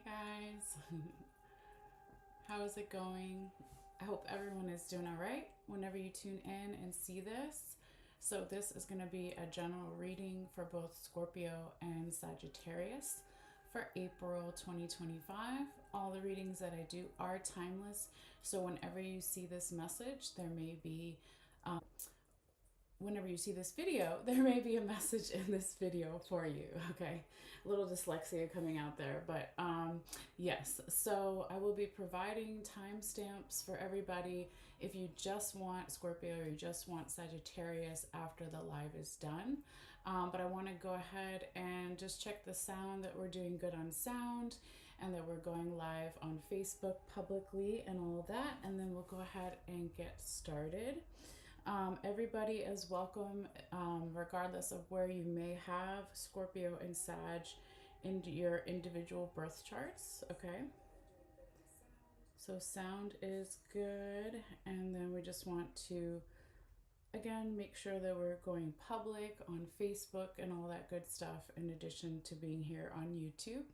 guys. How is it going? I hope everyone is doing all right whenever you tune in and see this. So, this is going to be a general reading for both Scorpio and Sagittarius for April 2025. All the readings that I do are timeless. So, whenever you see this message, whenever you see this video, there may be a message in this video for you. Okay, a little dyslexia coming out there, but yes. So I will be providing timestamps for everybody if you just want Scorpio or you just want Sagittarius after the live is done. But I want to go ahead and just check the sound, that we're doing good on sound, and that we're going live on Facebook publicly and all of that, and then we'll go ahead and get started. Everybody is welcome, regardless of where you may have Scorpio and Sag in your individual birth charts. Okay, so sound is good, and then we just want to again make sure that we're going public on Facebook and all that good stuff, in addition to being here on YouTube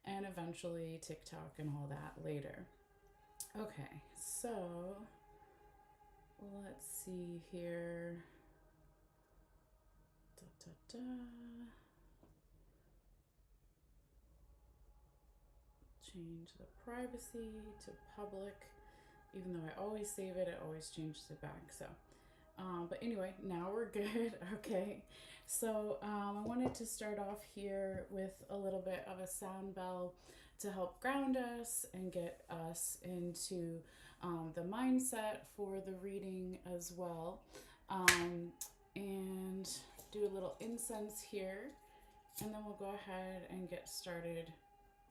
and eventually TikTok and all that later. Okay, so let's see here. Change the privacy to public. Even though I always save it, it always changes it back. So, but anyway, now we're good. Okay. So I wanted to start off here with a little bit of a sound bell to help ground us and get us into the mindset for the reading as well. And do a little incense here, and then we'll go ahead and get started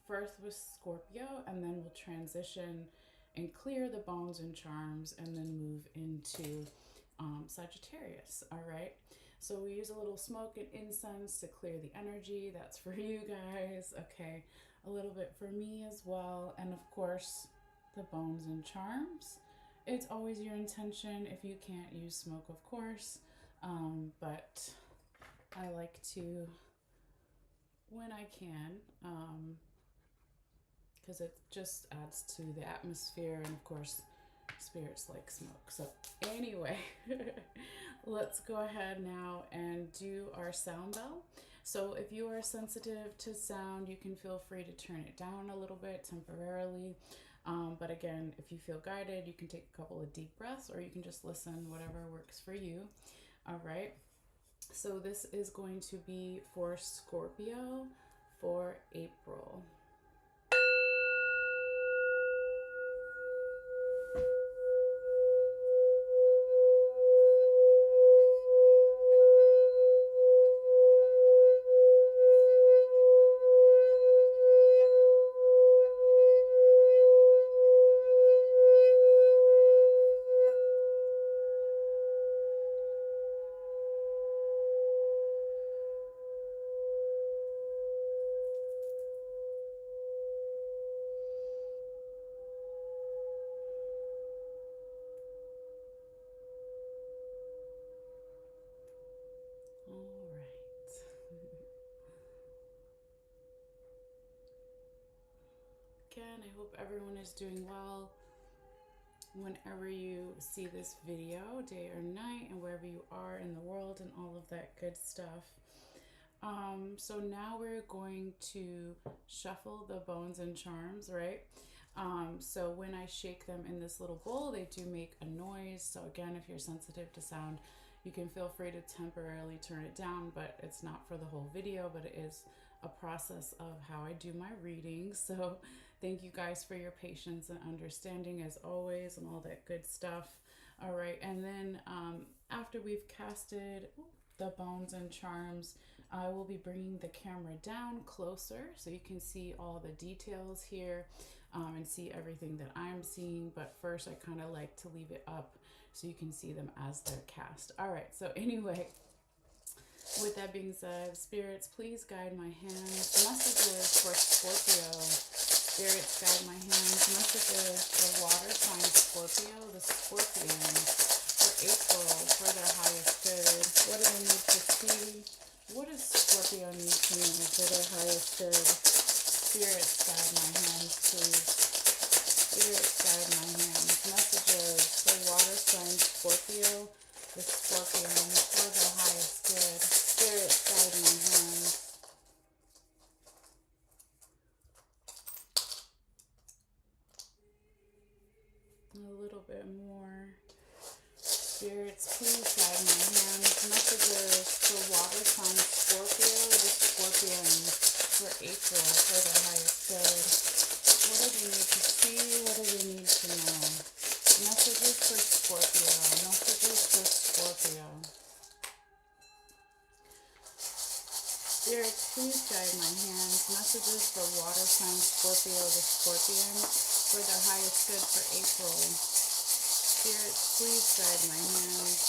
first with Scorpio, and then we'll transition and clear the bones and charms, and then move into Sagittarius. All right, so we use a little smoke and incense to clear the energy. That's for you guys. Okay, a little bit for me as well, and of course the bones and charms. It's always your intention. If you can't use smoke, of course, but I like to when I can, because it just adds to the atmosphere, and of course spirits like smoke. So anyway, let's go ahead now and do our sound bell. So if you are sensitive to sound, you can feel free to turn it down a little bit temporarily. But again, if you feel guided, you can take a couple of deep breaths, or you can just listen, whatever works for you. All right. So this is going to be for Scorpio for April. Again, I hope everyone is doing well whenever you see this video, day or night, and wherever you are in the world and all of that good stuff. So now we're going to shuffle the bones and charms, right? So when I shake them in this little bowl, they do make a noise. So again, if you're sensitive to sound, you can feel free to temporarily turn it down, but it's not for the whole video, but it is a process of how I do my readings. So thank you guys for your patience and understanding as always, and all that good stuff. All right, and then after we've casted the bones and charms, I will be bringing the camera down closer so you can see all the details here, and see everything that I'm seeing. But first, I kind of like to leave it up so you can see them as they're cast. All right, so anyway, with that being said, spirits, please guide my hands. Messages for Scorpio. Spirits, guide my hands. Messages for water sign Scorpio, the Scorpions, for April, for their highest good. What do they need to see? What does Scorpio need to know for their highest good? Spirit, guide my hands, please. Spirit, guide my hands. Messages for water sign Scorpio, the Scorpion, for the highest good. Spirit, guide my hands. A little bit more. Spirits, please guide my hands. Messages for water sign Scorpio, the Scorpion, for April, for the highest good. What do they need to see? What do they need to know? Messages for Scorpio. Messages for Scorpio. Spirits, please guide my hands. Messages for water sign Scorpio, the Scorpion, for the highest good for April. Spirits, please guide my hands.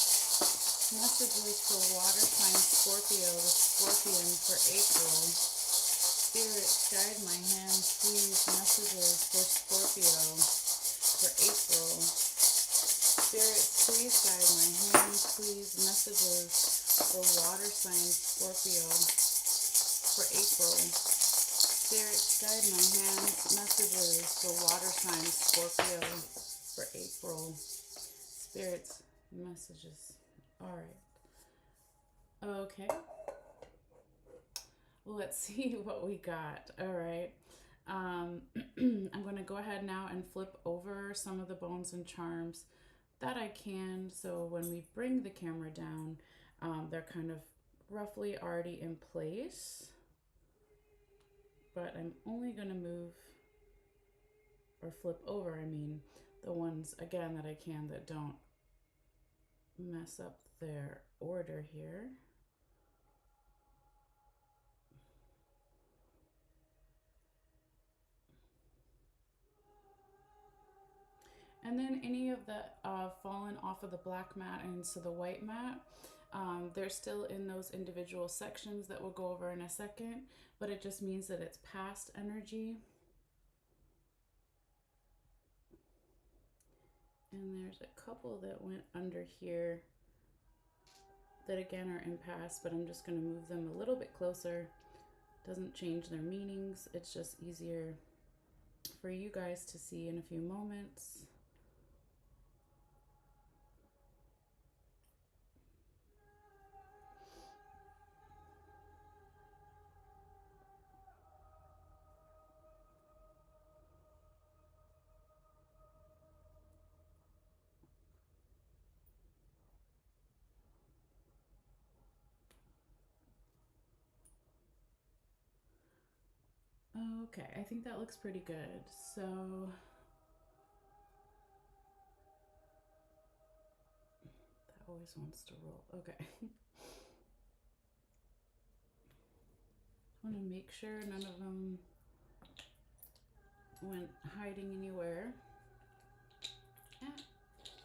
Messages for water sign Scorpio, the Scorpion, for April. Spirit, guide my hands, please. Messages for Scorpio, for April. Spirit, please guide my hands, please. Messages for water sign Scorpio, for April. Spirit, guide my hands. Messages for water sign Scorpio, for April. Spirits, messages. All right. Okay. Let's see what we got. All right. I'm going to go ahead now and flip over some of the bones and charms that I can. So when we bring the camera down, they're kind of roughly already in place. But I'm only going to move or flip over, the ones, again, that I can that don't mess up their order here. And then any of the fallen off of the black mat into the white mat, they're still in those individual sections that we'll go over in a second, but it just means that it's past energy. And there's a couple that went under here that again are in past, but I'm just going to move them a little bit closer. Doesn't change their meanings. It's just easier for you guys to see in a few moments. Okay, I think that looks pretty good. So that always wants to roll. Okay. I want to make sure none of them went hiding anywhere.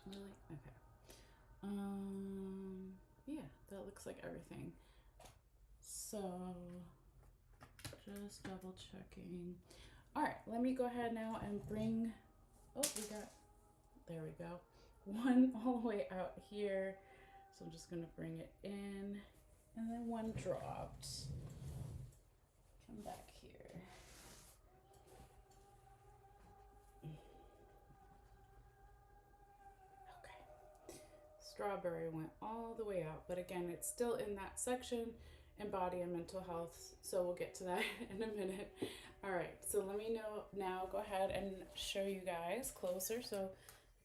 Really? Okay. Yeah, that looks like everything. So just double checking. All right, let me go ahead now and bring, there we go, one all the way out here. So I'm just gonna bring it in, and then one dropped. Come back here. Okay. Strawberry went all the way out, but again, it's still in that section in body and mental health, so we'll get to that in a minute. All right, so let me now go ahead and show you guys closer. So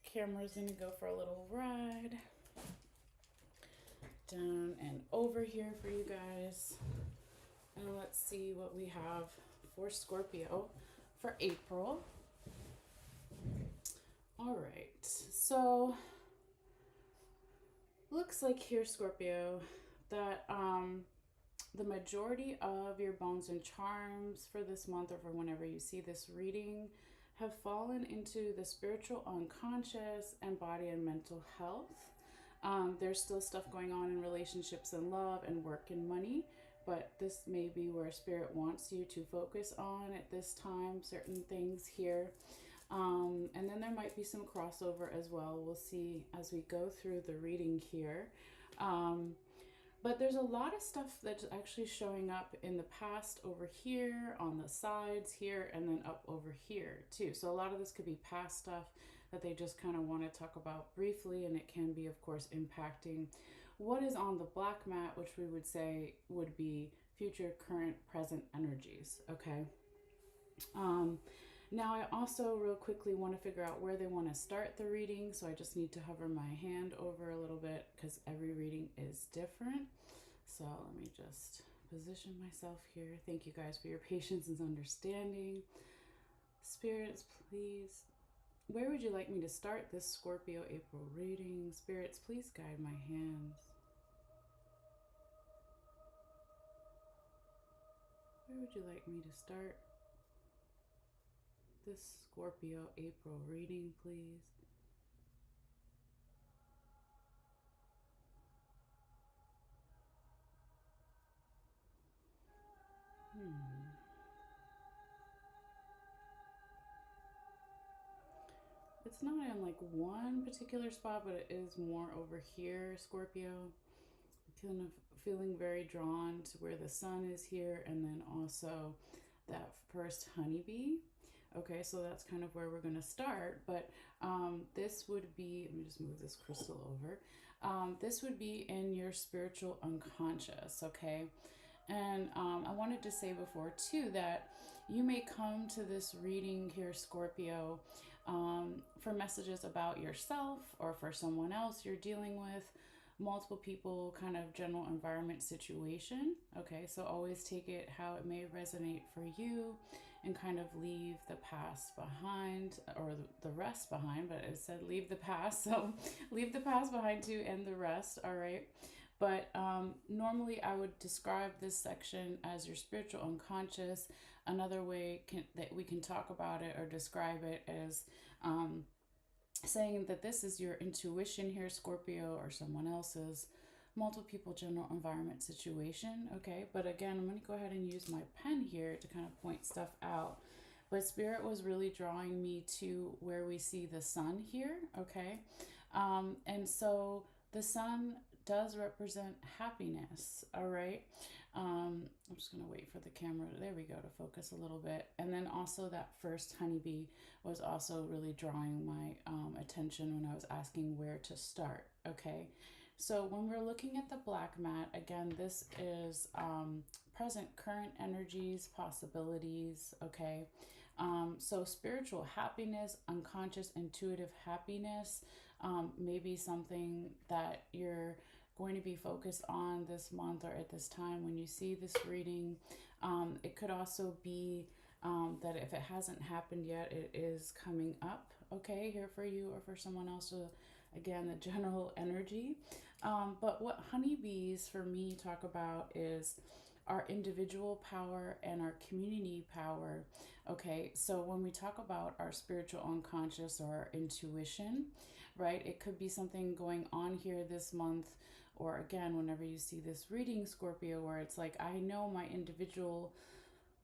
the camera's gonna go for a little ride down and over here for you guys, and let's see what we have for Scorpio for April. All right, so looks like here, Scorpio, that the majority of your bones and charms for this month, or for whenever you see this reading, have fallen into the spiritual unconscious and body and mental health. There's still stuff going on in relationships and love and work and money, but this may be where Spirit wants you to focus on at this time, certain things here. And then there might be some crossover as well. We'll see as we go through the reading here. But there's a lot of stuff that's actually showing up in the past over here, on the sides here, and then up over here too. So a lot of this could be past stuff that they just kind of want to talk about briefly, and it can be, of course, impacting what is on the black mat, which we would say would be future, current, present energies. Okay. Um, Now, I also real quickly want to figure out where they want to start the reading, so I just need to hover my hand over a little bit because every reading is different. So let me just position myself here. Thank you guys for your patience and understanding. Spirits, please. Where would you like me to start this Scorpio April reading? Spirits, please guide my hands. Where would you like me to start this Scorpio April reading, please? It's not in like one particular spot, but it is more over here, Scorpio. Kind of feeling very drawn to where the sun is here, and then also that first honeybee. Okay, so that's kind of where we're going to start. But this would be, let me just move this crystal over. This would be in your spiritual unconscious, okay? And I wanted to say before too that you may come to this reading here, Scorpio, for messages about yourself or for someone else you're dealing with, multiple people, kind of general environment situation. Okay, so always take it how it may resonate for you and kind of leave the past behind, or the rest behind, but it said leave the past, so leave the past behind too and the rest, all right? But normally I would describe this section as your spiritual unconscious. Another way that we can talk about it or describe it is saying that this is your intuition here, Scorpio, or someone else's, multiple people, general environment situation. Okay, but again, I'm going to go ahead and use my pen here to kind of point stuff out. But Spirit was really drawing me to where we see the sun here. Okay, and so the sun does represent happiness. All right. I'm just going to wait for the camera. There we go, to focus a little bit. And then also that first honeybee was also really drawing my attention when I was asking where to start. Okay. So when we're looking at the black mat, again, this is present, current energies, possibilities. Okay. So spiritual happiness, unconscious, intuitive happiness, maybe something that you're going to be focused on this month or at this time when you see this reading. It could also be that if it hasn't happened yet, it is coming up, okay, here for you or for someone else. So again, the general energy. But what honeybees for me talk about is our individual power and our community power. Okay, so when we talk about our spiritual unconscious or our intuition, right, it could be something going on here this month, or again, whenever you see this reading, Scorpio, where it's like, I know my individual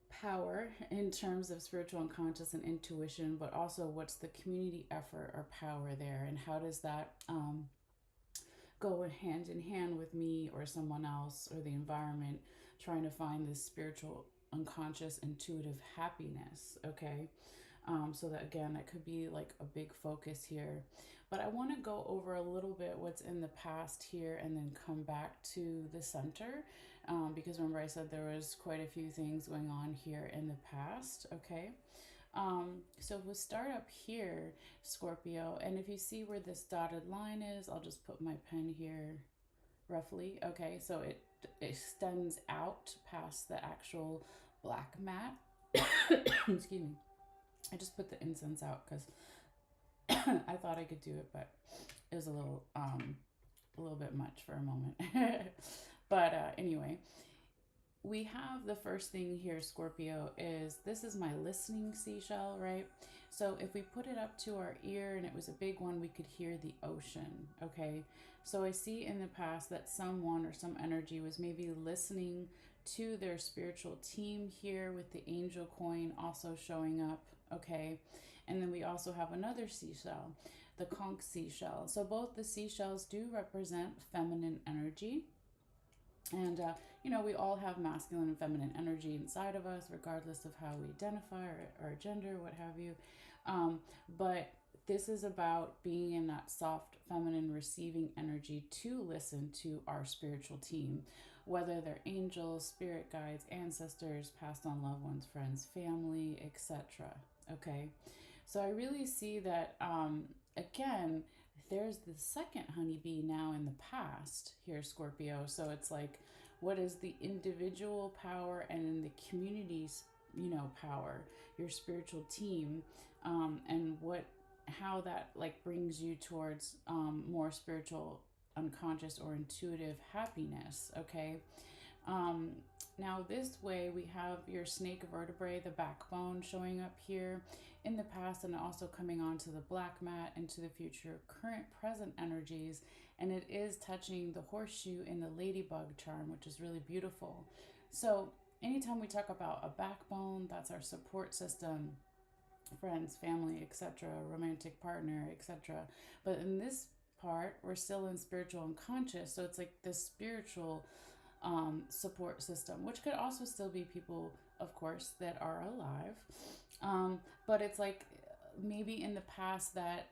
power in terms of spiritual unconscious and intuition, but also what's the community effort or power there, and how does that go hand in hand with me or someone else or the environment trying to find this spiritual unconscious intuitive happiness. Okay, so that again, that could be like a big focus here. But I want to go over a little bit what's in the past here and then come back to the center, because remember I said there was quite a few things going on here in the past. Okay, so we'll start up here, Scorpio, and if you see where this dotted line is, I'll just put my pen here roughly. Okay, so it extends out past the actual black mat. Excuse me. I just put the incense out because I thought I could do it, but it was a little bit much for a moment. But anyway, we have the first thing here, Scorpio, is this is my listening seashell, right? So if we put it up to our ear and it was a big one, we could hear the ocean. Okay, so I see in the past that someone or some energy was maybe listening to their spiritual team here, with the angel coin also showing up. Okay, and then we also have another seashell, the conch seashell. So both the seashells do represent feminine energy. And, you know, we all have masculine and feminine energy inside of us, regardless of how we identify or our gender, what have you. But this is about being in that soft, feminine, receiving energy to listen to our spiritual team, whether they're angels, spirit guides, ancestors, passed on loved ones, friends, family, etc. Okay, so I really see that, again, there's the second honeybee now in the past here, Scorpio. So it's like, what is the individual power and in the community's, you know, power, your spiritual team, and what, how that like brings you towards more spiritual, unconscious, or intuitive happiness. Okay, um, now, this way, we have your snake vertebrae, the backbone, showing up here in the past and also coming onto the black mat into the future, current, present energies. And it is touching the horseshoe in the ladybug charm, which is really beautiful. So, anytime we talk about a backbone, that's our support system, friends, family, etc., romantic partner, etc. But in this part, we're still in spiritual unconscious. So, it's like this spiritual support system, which could also still be people, of course, that are alive. But it's like maybe in the past that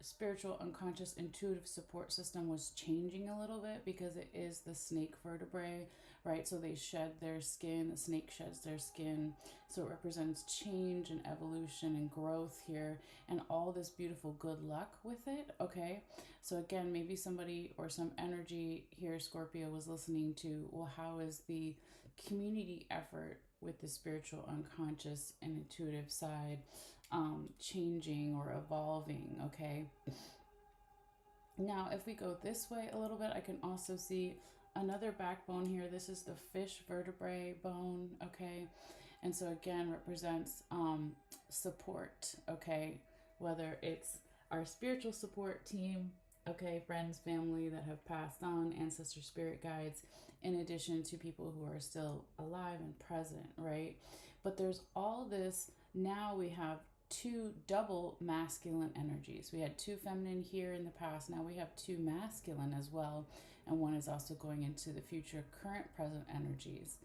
spiritual, unconscious, intuitive support system was changing a little bit because it is the snake vertebrae, right? So they shed their skin, the snake sheds their skin. So it represents change and evolution and growth here and all this beautiful good luck with it, okay? So again, maybe somebody or some energy here, Scorpio, was listening to, well, how is the community effort with the spiritual, unconscious, and intuitive side changing or evolving, okay? Now, if we go this way a little bit, I can also see another backbone here. This is the fish vertebrae bone, okay? And so again, represents support, okay? Whether it's our spiritual support team, okay, friends, family that have passed on, ancestor spirit guides, in addition to people who are still alive and present, right? But there's all this, now we have two double masculine energies. We had two feminine here in the past. Now we have two masculine as well. And one is also going into the future, current, present energies.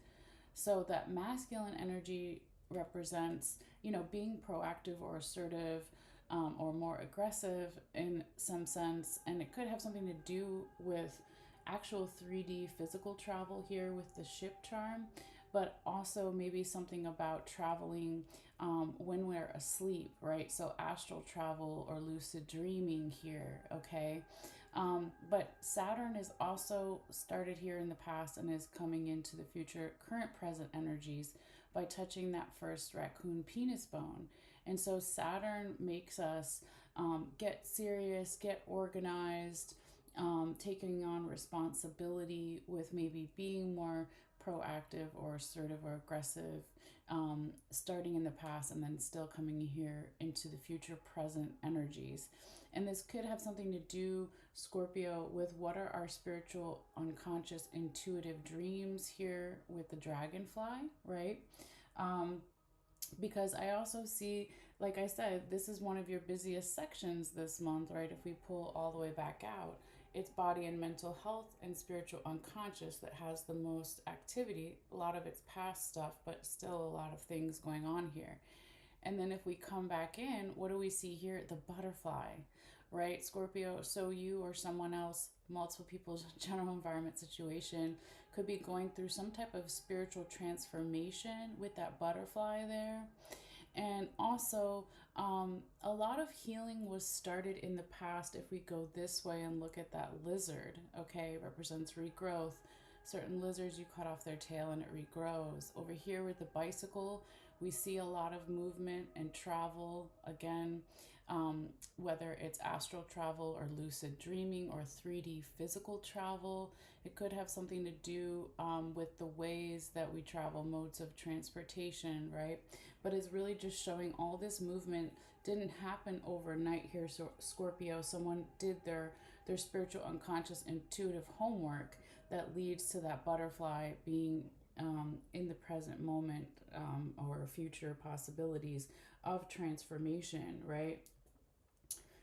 So that masculine energy represents, you know, being proactive or assertive, or more aggressive in some sense. And it could have something to do with actual 3D physical travel here with the ship charm, but also maybe something about traveling when we're asleep, right? So astral travel or lucid dreaming here, okay? But Saturn is also started here in the past and is coming into the future, current, present energies by touching that first raccoon penis bone. And so Saturn makes us get serious, get organized, taking on responsibility with maybe being more proactive or assertive or aggressive, starting in the past and then still coming here into the future present energies. And this could have something to do, Scorpio, with what are our spiritual, unconscious, intuitive dreams here with the dragonfly, right? Um, because I also see, like I said, this is one of your busiest sections this month, right? If we pull all the way back out, it's body and mental health and spiritual unconscious that has the most activity. A lot of it's past stuff, but still a lot of things going on here. And then if we come back in, what do we see here? The butterfly, right? Scorpio, so you or someone else, multiple people's general environment situation could be going through some type of spiritual transformation with that butterfly there. And also, a lot of healing was started in the past. If we go this way and look at that lizard, okay, it represents regrowth. Certain lizards, you cut off their tail and it regrows. Over here with the bicycle, we see a lot of movement and travel again, whether it's astral travel or lucid dreaming or 3D physical travel. It could have something to do with the ways that we travel, modes of transportation, right? But it's really just showing all this movement didn't happen overnight here. So Scorpio, someone did their spiritual, unconscious, intuitive homework that leads to that butterfly being in the present moment, or future possibilities of transformation, right?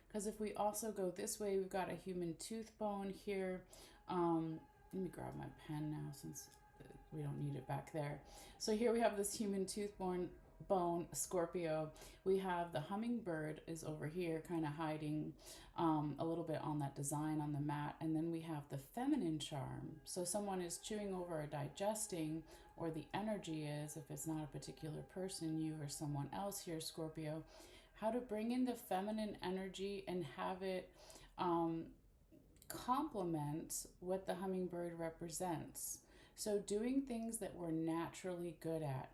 Because if we also go this way, we've got a human tooth bone here. Let me grab my pen now since we don't need it back there. So here we have this human tooth bone Scorpio. We have the hummingbird is over here kind of hiding a little bit on that design on the mat. And then we have the feminine charm. So someone is chewing over or digesting, or the energy is, if it's not a particular person, you or someone else here, Scorpio, how to bring in the feminine energy and have it complement what the hummingbird represents. So doing things that we're naturally good at.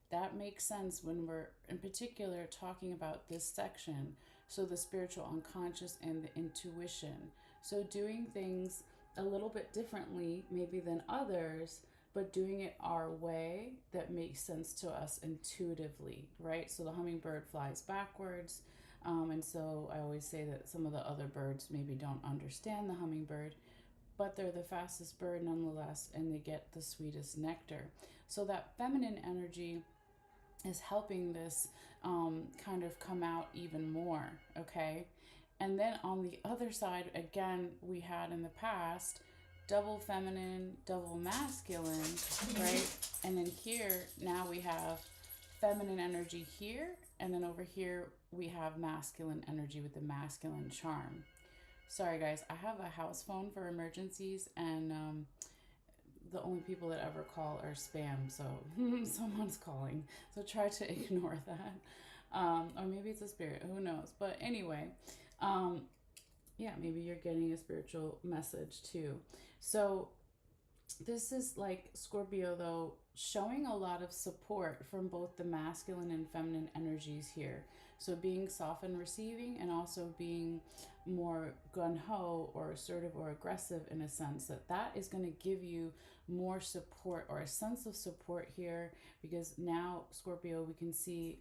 That makes sense when we're in particular talking about this section. So the spiritual unconscious and the intuition. So doing things a little bit differently maybe than others, but doing it our way that makes sense to us intuitively, right? So the hummingbird flies backwards. And so I always say that some of the other birds maybe don't understand the hummingbird, but they're the fastest bird nonetheless, and they get the sweetest nectar. So that feminine energy is helping this kind of come out even more, okay? And then on the other side, again, we had in the past double feminine, double masculine, right? And then here, now we have feminine energy here, and then over here, we have masculine energy with the masculine charm. Sorry, guys, I have a house phone for emergencies, and the only people that ever call are spam, so someone's calling. So try to ignore that. Or maybe it's a spirit, who knows? But anyway, yeah, maybe you're getting a spiritual message too. So this is like Scorpio, though, showing a lot of support from both the masculine and feminine energies here. So being soft and receiving, and also being more gung-ho or assertive or aggressive, in a sense that is going to give you more support or a sense of support here, because now Scorpio, we can see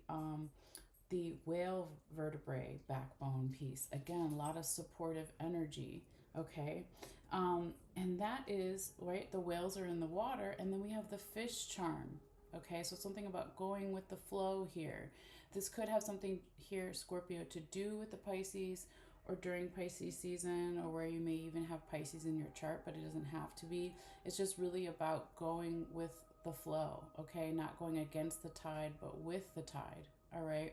the whale vertebrae backbone piece. Again, a lot of supportive energy, okay? And that is, right, the whales are in the water, and then we have the fish charm, okay? So something about going with the flow here. This could have something here, Scorpio, to do with the Pisces, or during Pisces season, or where you may even have Pisces in your chart, but it doesn't have to be. It's just really about going with the flow, okay? Not going against the tide, but with the tide, all right?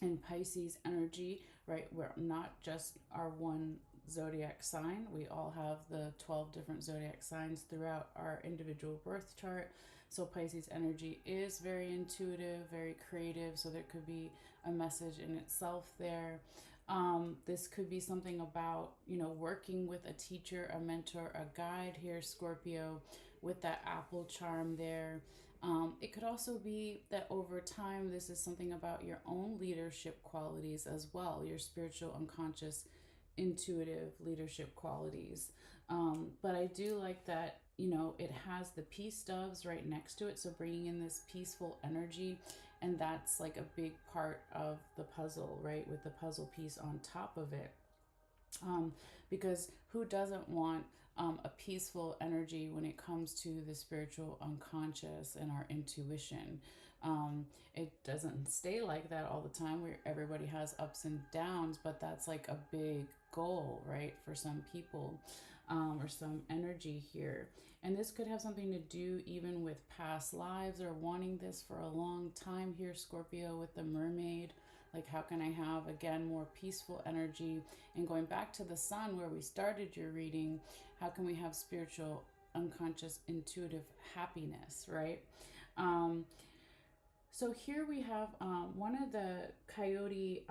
In Pisces energy, right, we're not just our one zodiac sign. We all have the 12 different zodiac signs throughout our individual birth chart. So Pisces energy is very intuitive, very creative. So there could be a message in itself there. This could be something about, working with a teacher, a mentor, a guide here, Scorpio, with that apple charm there. It could also be that over time, this is something about your own leadership qualities as well, your spiritual, unconscious, intuitive leadership qualities. But I do like that, it has the peace doves right next to it. So bringing in this peaceful energy, and that's like a big part of the puzzle, right? With the puzzle piece on top of it. Because who doesn't want a peaceful energy when it comes to the spiritual unconscious and our intuition? It doesn't stay like that all the time, where everybody has ups and downs, but that's like a big goal, right, for some people, or some energy here. And this could have something to do even with past lives, or wanting this for a long time here, Scorpio, with the mermaid. Like, how can I have, again, more peaceful energy? And going back to the sun, where we started your reading, how can we have spiritual, unconscious, intuitive happiness, right? So here we have one of the coyote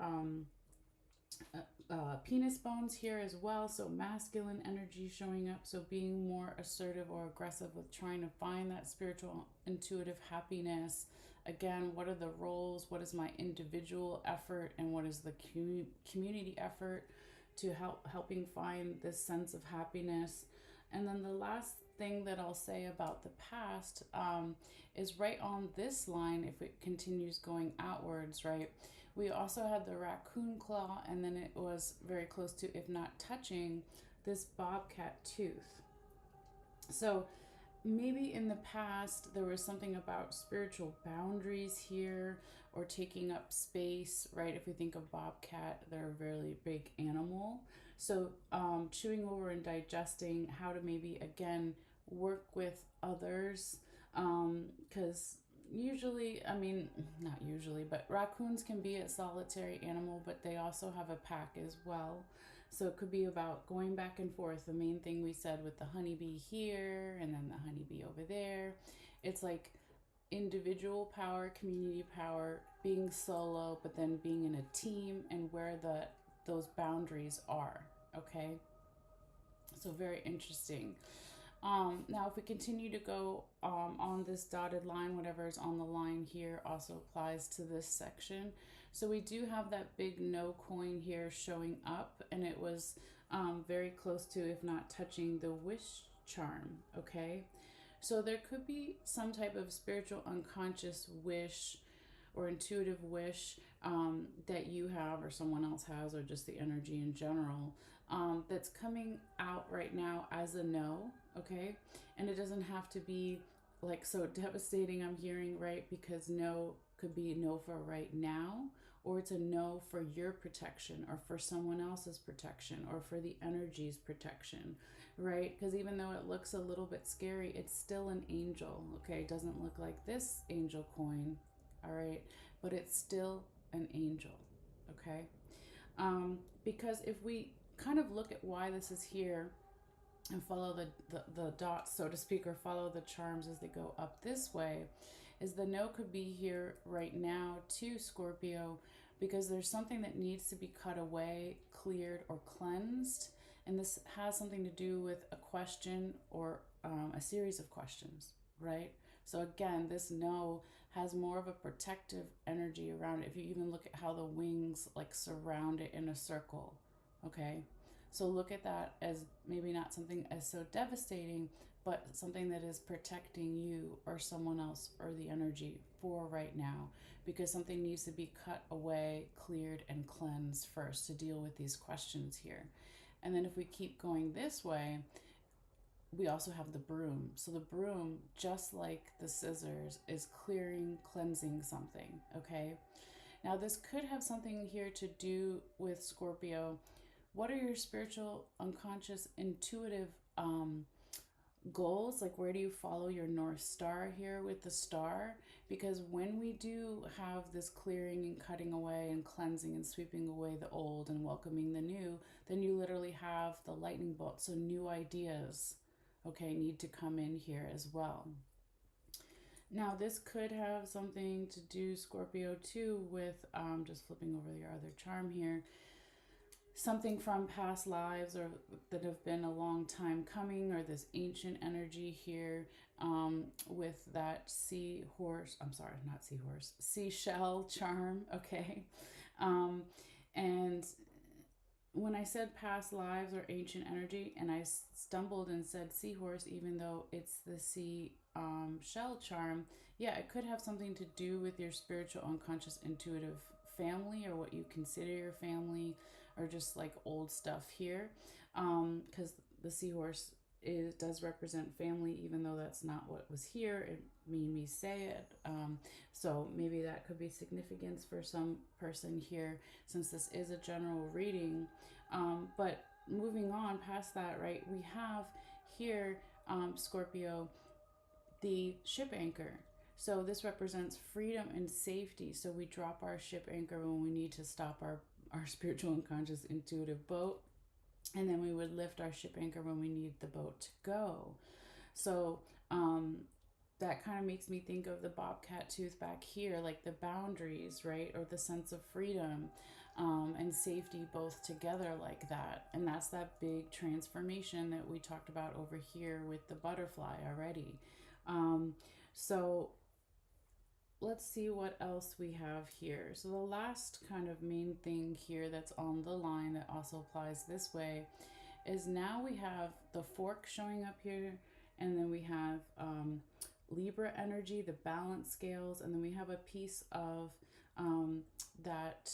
penis bones here as well. So masculine energy showing up. So being more assertive or aggressive with trying to find that spiritual, intuitive happiness. Again, what are the roles? What is my individual effort, and what is the community effort to helping find this sense of happiness? And then the last thing that I'll say about the past is right on this line, if it continues going outwards, right? We also had the raccoon claw, and then it was very close to, if not touching, this bobcat tooth. So maybe in the past there was something about spiritual boundaries here, or taking up space, right? If we think of bobcat, they're a really big animal. So chewing over and digesting how to maybe, again, work with others. Because usually, I mean, not usually, but raccoons can be a solitary animal, but they also have a pack as well. So it could be about going back and forth. The main thing we said with the honeybee here and then the honeybee over there. It's like individual power, community power, being solo, but then being in a team and where those boundaries are. Okay, so very interesting. Now, if we continue to go on this dotted line, whatever is on the line here also applies to this section. So we do have that big no coin here showing up, and it was very close to, if not touching, the wish charm. Okay, so there could be some type of spiritual unconscious wish or intuitive wish that you have or someone else has, or just the energy in general, that's coming out right now as a no. Okay, and it doesn't have to be like so devastating, I'm hearing, right? Because no could be no for right now, or it's a no for your protection or for someone else's protection or for the energy's protection, right? Because even though it looks a little bit scary, it's still an angel. Okay, it doesn't look like this angel coin, all right, but it's still an angel. Okay, because if we kind of look at why this is here and follow the dots, so to speak, or follow the charms as they go up this way, is the no could be here right now to Scorpio because there's something that needs to be cut away, cleared, or cleansed. And this has something to do with a question or a series of questions, right? So again, this no has more of a protective energy around it. If you even look at how the wings like surround it in a circle, okay? So look at that as maybe not something as so devastating, but something that is protecting you or someone else or the energy for right now, because something needs to be cut away, cleared, and cleansed first to deal with these questions here. And then if we keep going this way, we also have the broom. So the broom, just like the scissors, is clearing, cleansing something, okay? Now this could have something here to do with Scorpio. What are your spiritual, unconscious, intuitive goals? Like, where do you follow your North Star here with the star? Because when we do have this clearing and cutting away and cleansing and sweeping away the old and welcoming the new, then you literally have the lightning bolt. So new ideas, okay, need to come in here as well. Now, this could have something to do, Scorpio, too, with just flipping over your other charm here. Something from past lives or that have been a long time coming, or this ancient energy here with that seashell charm, okay? And when I said past lives or ancient energy, and I stumbled and said seahorse, even though it's the sea shell charm, yeah, it could have something to do with your spiritual, unconscious, intuitive family, or what you consider your family, or just like old stuff here, because the seahorse does represent family, even though that's not what was here. It made me say it. So maybe that could be significance for some person here, since this is a general reading. But moving on past that, right, we have here, Scorpio, the ship anchor. So this represents freedom and safety. So we drop our ship anchor when we need to stop our spiritual, unconscious, intuitive boat, and then we would lift our ship anchor when we need the boat to go. So that kind of makes me think of the bobcat tooth back here, like the boundaries, right, or the sense of freedom and safety both together like that. And that's that big transformation that we talked about over here with the butterfly already. So let's see what else we have here. So the last kind of main thing here that's on the line that also applies this way is now we have the fork showing up here, and then we have Libra energy, the balance scales, and then we have a piece of that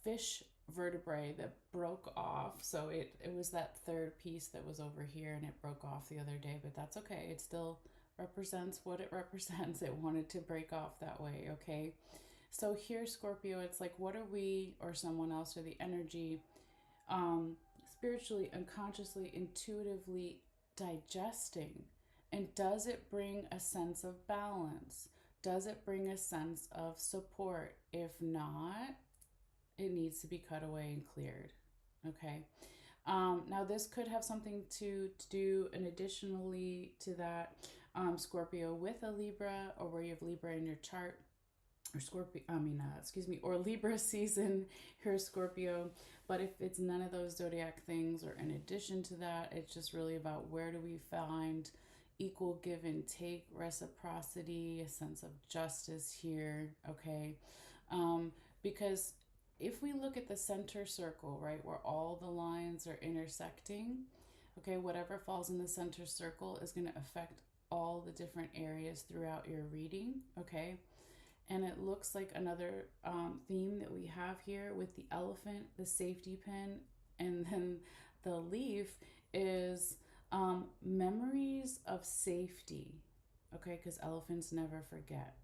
fish vertebrae that broke off. So it was that third piece that was over here, and it broke off the other day, but that's okay. It's still represents what it represents. It wanted to break off that way, okay? So here, Scorpio, it's like, what are we or someone else or the energy spiritually, unconsciously, intuitively digesting? And does it bring a sense of balance? Does it bring a sense of support? If not, it needs to be cut away and cleared. Okay. Now, this could have something to do, and additionally to that, Scorpio with a Libra, or where you have Libra in your chart, or or Libra season here, Scorpio. But if it's none of those zodiac things, or in addition to that, it's just really about where do we find equal give and take, reciprocity, a sense of justice here, okay? Because if we look at the center circle, right, where all the lines are intersecting, okay, whatever falls in the center circle is going to affect all the different areas throughout your reading, okay? And it looks like another theme that we have here with the elephant, the safety pin, and then the leaf is memories of safety, okay? Because elephants never forget.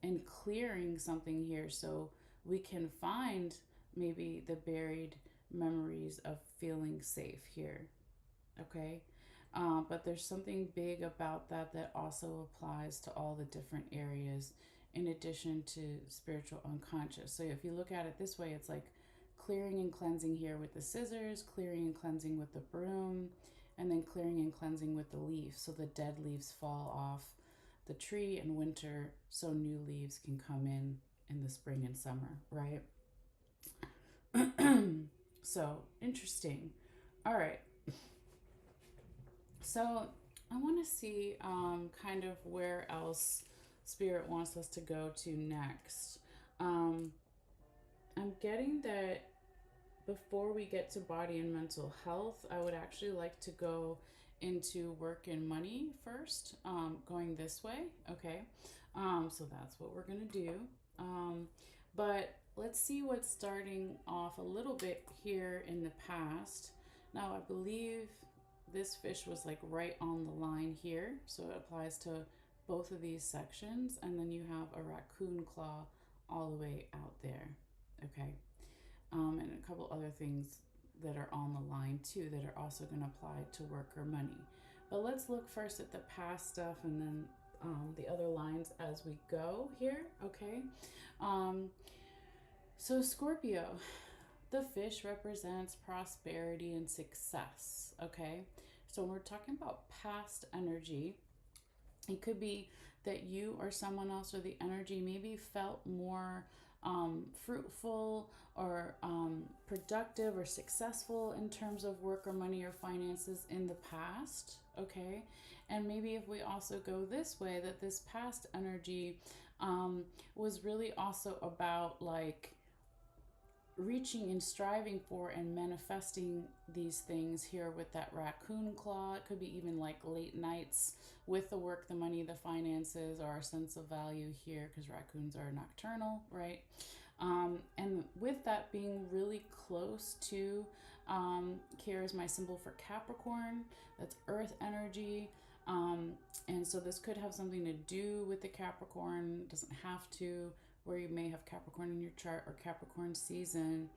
And clearing something here so we can find maybe the buried memories of feeling safe here, okay? But there's something big about that that also applies to all the different areas in addition to spiritual unconscious. So if you look at it this way, it's like clearing and cleansing here with the scissors, clearing and cleansing with the broom, and then clearing and cleansing with the leaf so the dead leaves fall off the tree in winter so new leaves can come in the spring and summer, right? So interesting. All right. So I want to see kind of where else Spirit wants us to go to next. I'm getting that before we get to body and mental health, I would actually like to go into work and money first, going this way, okay? So that's what we're going to do. But let's see what's starting off a little bit here in the past. Now, I believe this fish was like right on the line here, so it applies to both of these sections. And then you have a raccoon claw all the way out there, okay? And a couple other things that are on the line too that are also going to apply to work or money. But let's look first at the past stuff and then the other lines as we go here, okay? So Scorpio, the fish represents prosperity and success, okay? So when we're talking about past energy, it could be that you or someone else or the energy maybe felt more fruitful or productive or successful in terms of work or money or finances in the past, okay? And maybe if we also go this way, that this past energy was really also about like reaching and striving for and manifesting these things here with that raccoon claw. It could be even like late nights with the work, the money, the finances, or our sense of value here, because raccoons are nocturnal, right? And with that being really close to, here is my symbol for Capricorn, that's earth energy. And so this could have something to do with the Capricorn, doesn't have to, where you may have Capricorn in your chart or Capricorn season.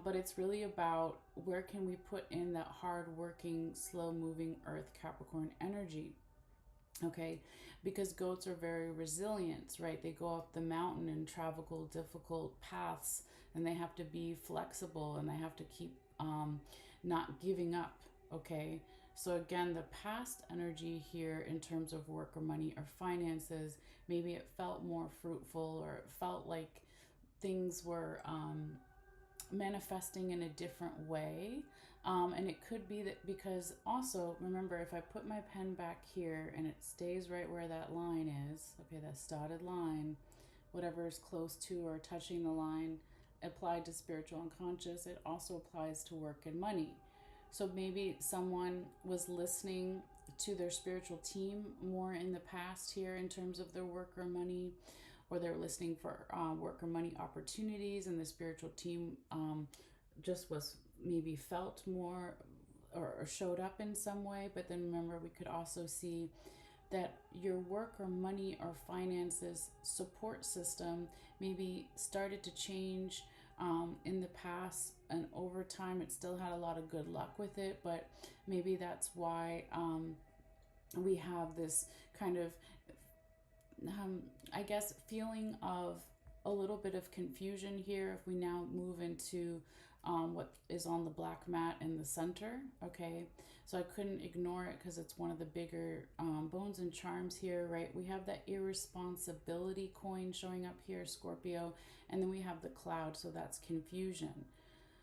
But it's really about where can we put in that hard-working, slow-moving earth Capricorn energy, okay? Because goats are very resilient, right? They go up the mountain and travel difficult paths, and they have to be flexible, and they have to keep not giving up, okay? So again, the past energy here in terms of work or money or finances, maybe it felt more fruitful, or it felt like things were manifesting in a different way. And it could be that because also, remember, if I put my pen back here and it stays right where that line is, okay, that dotted line, whatever is close to or touching the line applied to spiritual unconscious, it also applies to work and money. So maybe someone was listening to their spiritual team more in the past here in terms of their work or money, or they're listening for work or money opportunities, and the spiritual team just was maybe felt more or showed up in some way. But then remember, we could also see that your work or money or finances support system maybe started to change in the past, and over time it still had a lot of good luck with it, but maybe that's why we have this kind of I guess feeling of a little bit of confusion here if we now move into what is on the black mat in the center. Okay, so I couldn't ignore it because it's one of the bigger bones and charms here, right? We have that irresponsibility coin showing up here, Scorpio, and then we have the cloud, so that's confusion.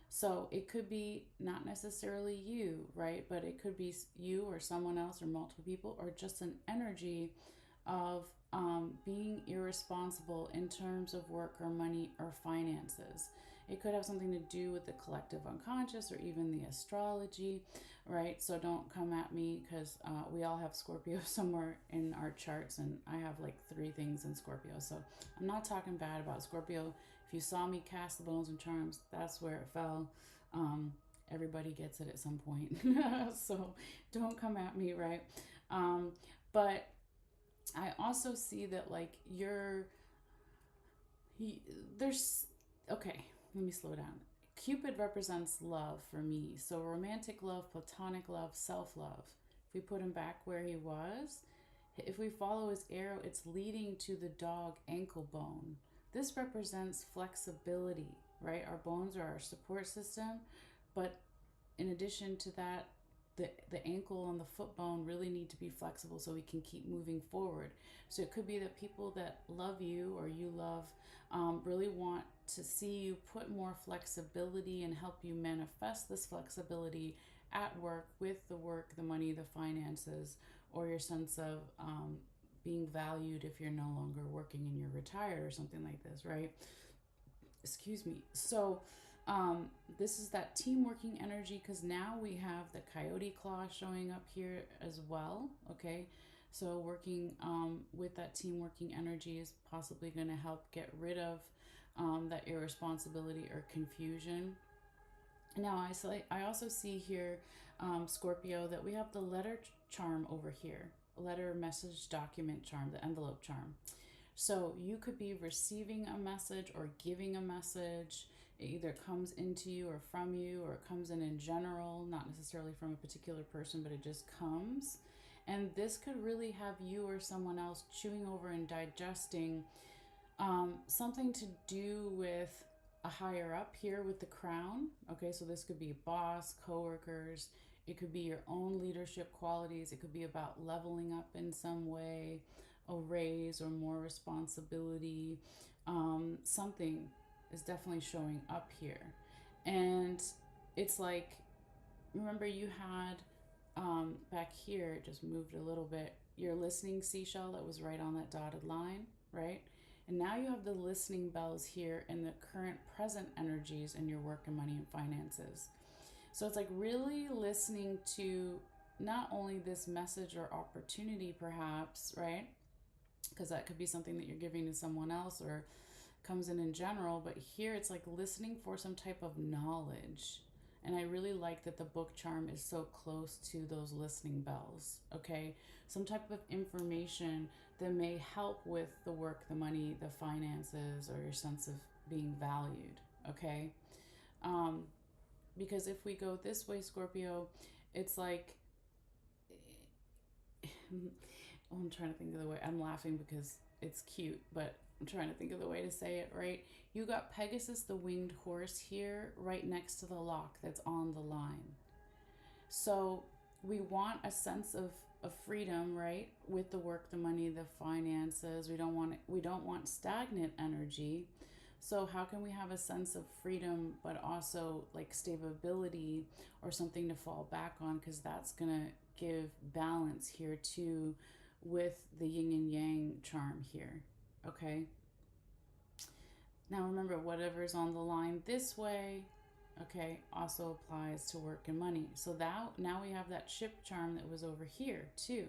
So it could be not necessarily you, right? But it could be you or someone else or multiple people, or just an energy of being irresponsible in terms of work or money or finances. It could have something to do with the collective unconscious or even the astrology, right? So don't come at me because we all have Scorpio somewhere in our charts, and I have like 3 things in Scorpio. So I'm not talking bad about Scorpio. If you saw me cast the bones and charms, that's where it fell. Everybody gets it at some point. So don't come at me, right? But I also see that like there's, okay, let me slow down. Cupid represents love for me. So romantic love, platonic love, self-love. If we put him back where he was, if we follow his arrow, it's leading to the dog ankle bone. This represents flexibility, right? Our bones are our support system, but in addition to that, the ankle and the foot bone really need to be flexible so we can keep moving forward. So it could be that people that love you or you love really want to see you put more flexibility and help you manifest this flexibility at work with the work, the money, the finances, or your sense of being valued if you're no longer working and you're retired or something like this, right? Excuse me. So this is that team working energy, because now we have the coyote claw showing up here as well. Okay, so working with that team working energy is possibly going to help get rid of that irresponsibility or confusion. Now I also see here, Scorpio, that we have the letter charm over here, letter message document charm, the envelope charm. So you could be receiving a message or giving a message. It either comes into you or from you, or it comes in general, not necessarily from a particular person, but it just comes. And this could really have you or someone else chewing over and digesting something to do with a higher up here with the crown. Okay, so this could be boss, coworkers. It could be your own leadership qualities. It could be about leveling up in some way, a raise or more responsibility. Something is definitely showing up here. And it's like, remember you had back here, it just moved a little bit, your listening seashell that was right on that dotted line, right? And now you have the listening bells here in the current present energies in your work and money and finances. So it's like really listening to not only this message or opportunity, perhaps, right? Because that could be something that you're giving to someone else or comes in general, but here it's like listening for some type of knowledge. And I really like that the book charm is so close to those listening bells, okay? Some type of information that may help with the work, the money, the finances, or your sense of being valued, okay? Because if we go this way, Scorpio, it's like, I'm trying to think of the way, I'm laughing because it's cute, but I'm trying to think of the way to say it, right? You got Pegasus, the winged horse here, right next to the lock that's on the line. So we want a sense of freedom, right? With the work, the money, the finances. We don't want stagnant energy. So how can we have a sense of freedom, but also like stability or something to fall back on? Because that's gonna give balance here too, with the yin and yang charm here. Okay. Now remember, whatever's on the line this way, okay, also applies to work and money. So now we have that ship charm that was over here too.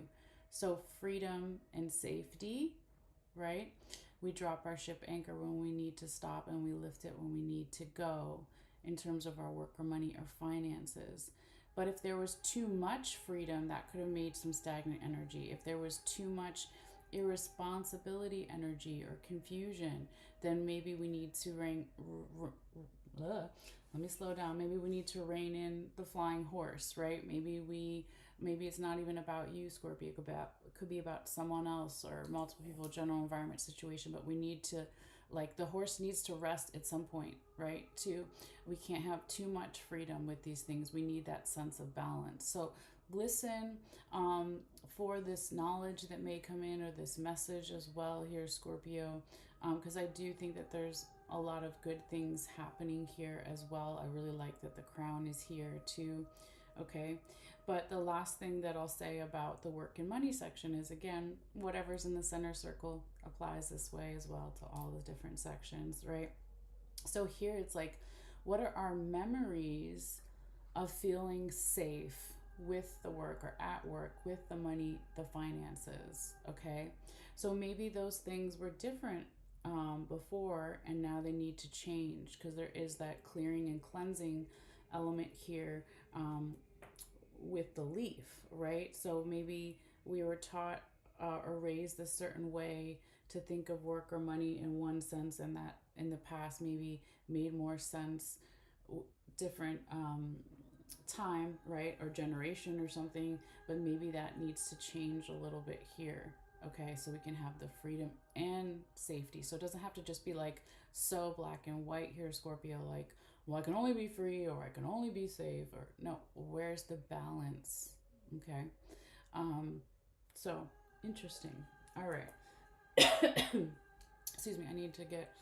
So freedom and safety, right? We drop our ship anchor when we need to stop, and we lift it when we need to go in terms of our work or money or finances. But if there was too much freedom, that could have made some stagnant energy. If there was too much irresponsibility energy or confusion, then maybe we need to let me slow down. Maybe we need to rein in the flying horse, right? Maybe it's not even about you, Scorpio. It could be about someone else or multiple people, general environment situation. But we need to, like, the horse needs to rest at some point, right? Too, we can't have too much freedom with these things. We need that sense of balance. So listen for this knowledge that may come in, or this message as well here, Scorpio, because I do think that there's a lot of good things happening here as well. I really like that the crown is here too. Okay. But the last thing that I'll say about the work and money section is, again, whatever's in the center circle applies this way as well to all the different sections, right? So here it's like, what are our memories of feeling safe with the work, or at work, with the money, the finances? Okay. So maybe those things were different before, and now they need to change, because there is that clearing and cleansing element here with the leaf, right? So maybe we were taught or raised a certain way to think of work or money in one sense, and that in the past maybe made more sense, different time, right, or generation or something, but maybe that needs to change a little bit here. Okay, so we can have the freedom and safety. So it doesn't have to just be like so black and white here, Scorpio, like, well, I can only be free, or I can only be safe, or no, where's the balance? Okay. So interesting. All right. Excuse me, I need to get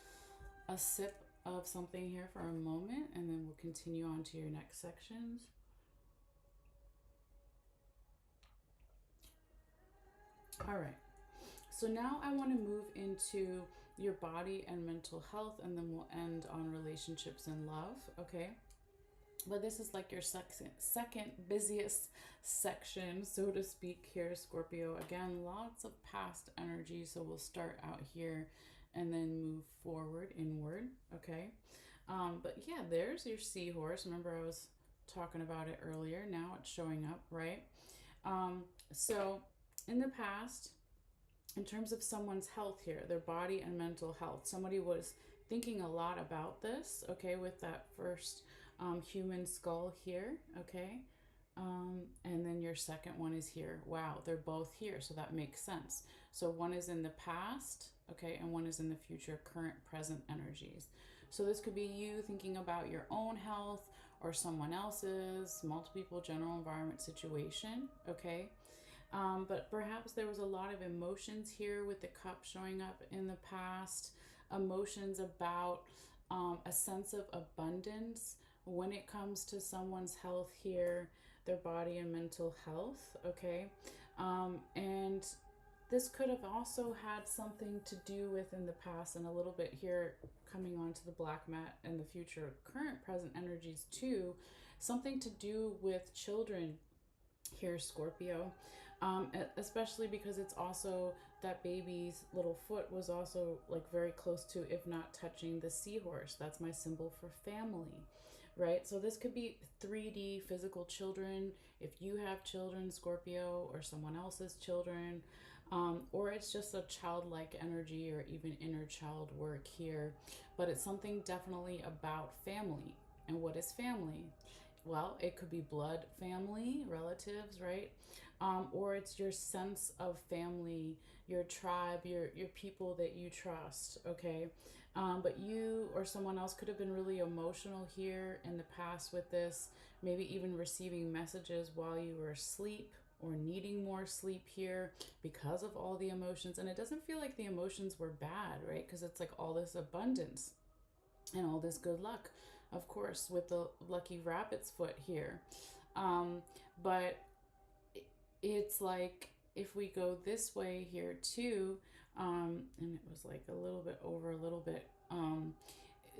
a sip of something here for a moment, and then we'll continue on to your next sections. All right. So now I want to move into your body and mental health, and then we'll end on relationships and love, okay? But this is like your second busiest section, so to speak, here, Scorpio. Again, lots of past energy, so we'll start out here and then move forward inward, okay? But yeah, there's your seahorse. Remember, I was talking about it earlier. Now it's showing up, right? So in the past, in terms of someone's health here, their body and mental health, somebody was thinking a lot about this, okay, with that first human skull here, okay? And then your second one is here. Wow, they're both here, so that makes sense. So one is in the past, okay, and one is in the future, current, present energies. So this could be you thinking about your own health or someone else's, multiple people, general environment situation, okay? But perhaps there was a lot of emotions here with the cup showing up in the past, emotions about a sense of abundance when it comes to someone's health here, their body and mental health, okay? And this could have also had something to do with in the past, and a little bit here coming onto the black mat and the future, current, present energies too, something to do with children here, Scorpio. Especially because it's also that baby's little foot was also like very close to, if not touching, the seahorse. That's my symbol for family, right? So this could be 3D physical children if you have children, Scorpio, or someone else's children, or it's just a childlike energy or even inner child work here. But it's something definitely about family. And what is family? Well, it could be blood family, relatives, right? Or it's your sense of family, your tribe, your people that you trust, okay? But you or someone else could have been really emotional here in the past with this, maybe even receiving messages while you were asleep or needing more sleep here because of all the emotions. And it doesn't feel like the emotions were bad, right? Because it's like all this abundance and all this good luck, of course, with the lucky rabbit's foot here. But it's like, if we go this way here too, and it was like a little bit over a little bit,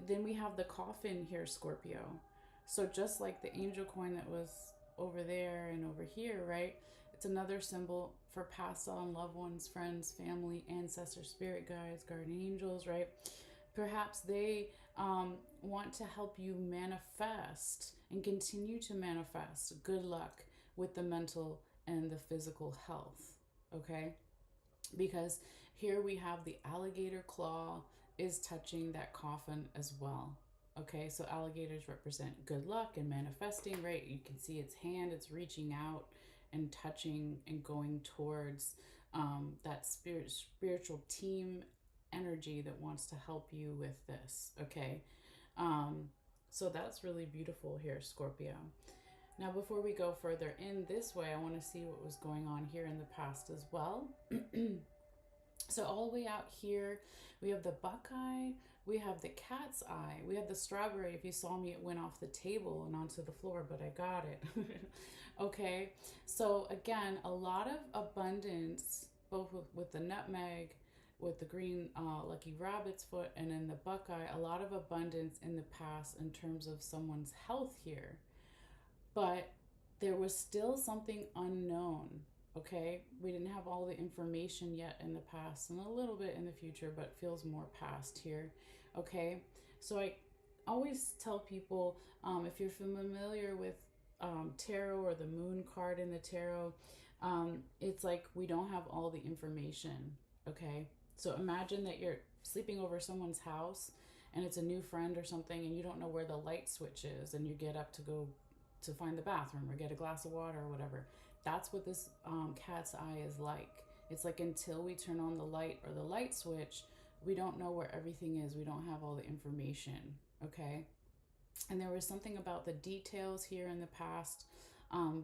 then we have the coffin here, Scorpio. So just like the angel coin that was over there and over here, right? It's another symbol for passed on loved ones, friends, family, ancestors, spirit guides, guardian angels, right? Perhaps they want to help you manifest and continue to manifest good luck with the mental and the physical health. Okay? Because here we have the alligator claw is touching that coffin as well. Okay, so alligators represent good luck and manifesting, right? You can see its hand, it's reaching out and touching and going towards that spiritual team energy that wants to help you with this. Okay, um, so that's really beautiful here, Scorpio. Now, before we go further in this way, I want to see what was going on here in the past as well. So all the way out here, we have the buckeye, we have the cat's eye, we have the strawberry. If you saw me, it went off the table and onto the floor, but I got it. Okay, so again, a lot of abundance, both with the nutmeg, with the green lucky rabbit's foot, and in the buckeye, a lot of abundance in the past in terms of someone's health here. But there was still something unknown. Okay, we didn't have all the information yet in the past, and a little bit in the future, but feels more past here. Okay, so I always tell people, if you're familiar with tarot or the moon card in the tarot, it's like we don't have all the information. Okay, so imagine that you're sleeping over someone's house and it's a new friend or something, and you don't know where the light switch is, and you get up to go to find the bathroom or get a glass of water or whatever. That's what this cat's eye is like. It's like until we turn on the light or the light switch, we don't know where everything is. We don't have all the information. Okay. And there was something about the details here in the past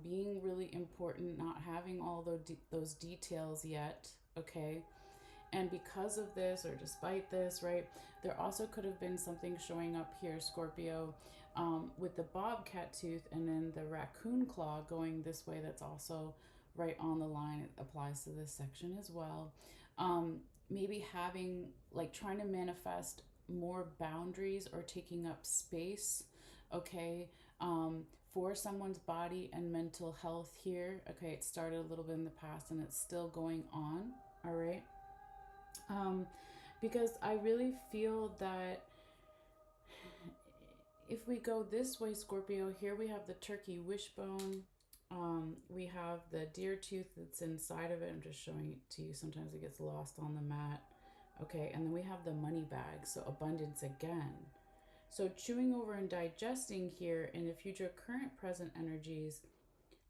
being really important, not having all those details yet. Okay. And because of this, or despite this, right, there also could have been something showing up here, Scorpio, with the bobcat tooth and then the raccoon claw going this way. That's also right on the line. It applies to this section as well. Maybe having, like, trying to manifest more boundaries or taking up space, okay, for someone's body and mental health here. Okay, it started a little bit in the past and it's still going on, all right? Because I really feel that if we go this way, Scorpio, here we have the turkey wishbone. We have the deer tooth that's inside of it. I'm just showing it to you. Sometimes it gets lost on the mat. Okay, and then we have the money bag, so abundance again. So chewing over and digesting here in the future, current, present energies,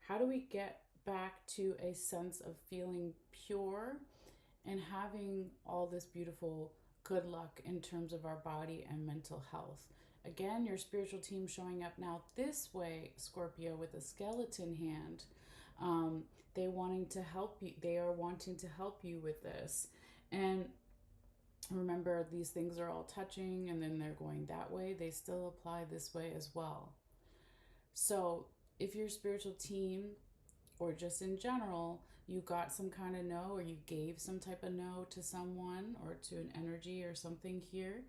how do we get back to a sense of feeling pure and having all this beautiful good luck in terms of our body and mental health? Again, your spiritual team showing up now this way, Scorpio, with a skeleton hand. They wanting to help you. They are wanting to help you with this. And remember, these things are all touching and then they're going that way. They still apply this way as well. So if your spiritual team, or just in general, you got some kind of no, or you gave some type of no to someone or to an energy or something here,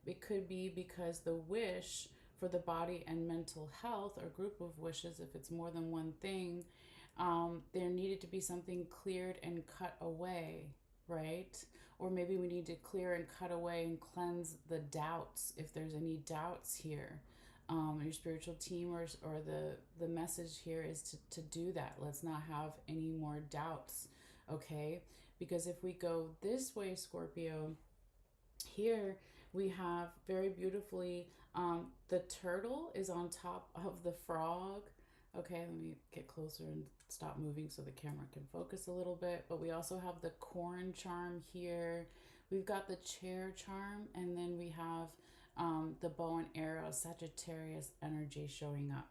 it could be because the wish for the body and mental health, or group of wishes, if it's more than one thing, there needed to be something cleared and cut away, right? Or maybe we need to clear and cut away and cleanse the doubts, if there's any doubts here. Your spiritual team, or the message here is to do that. Let's not have any more doubts, okay? Because if we go this way, Scorpio, here we have very beautifully the turtle is on top of the frog. Okay, let me get closer and stop moving so the camera can focus a little bit. But we also have the corn charm here. We've got the chair charm, and then we have the bow and arrow Sagittarius energy showing up.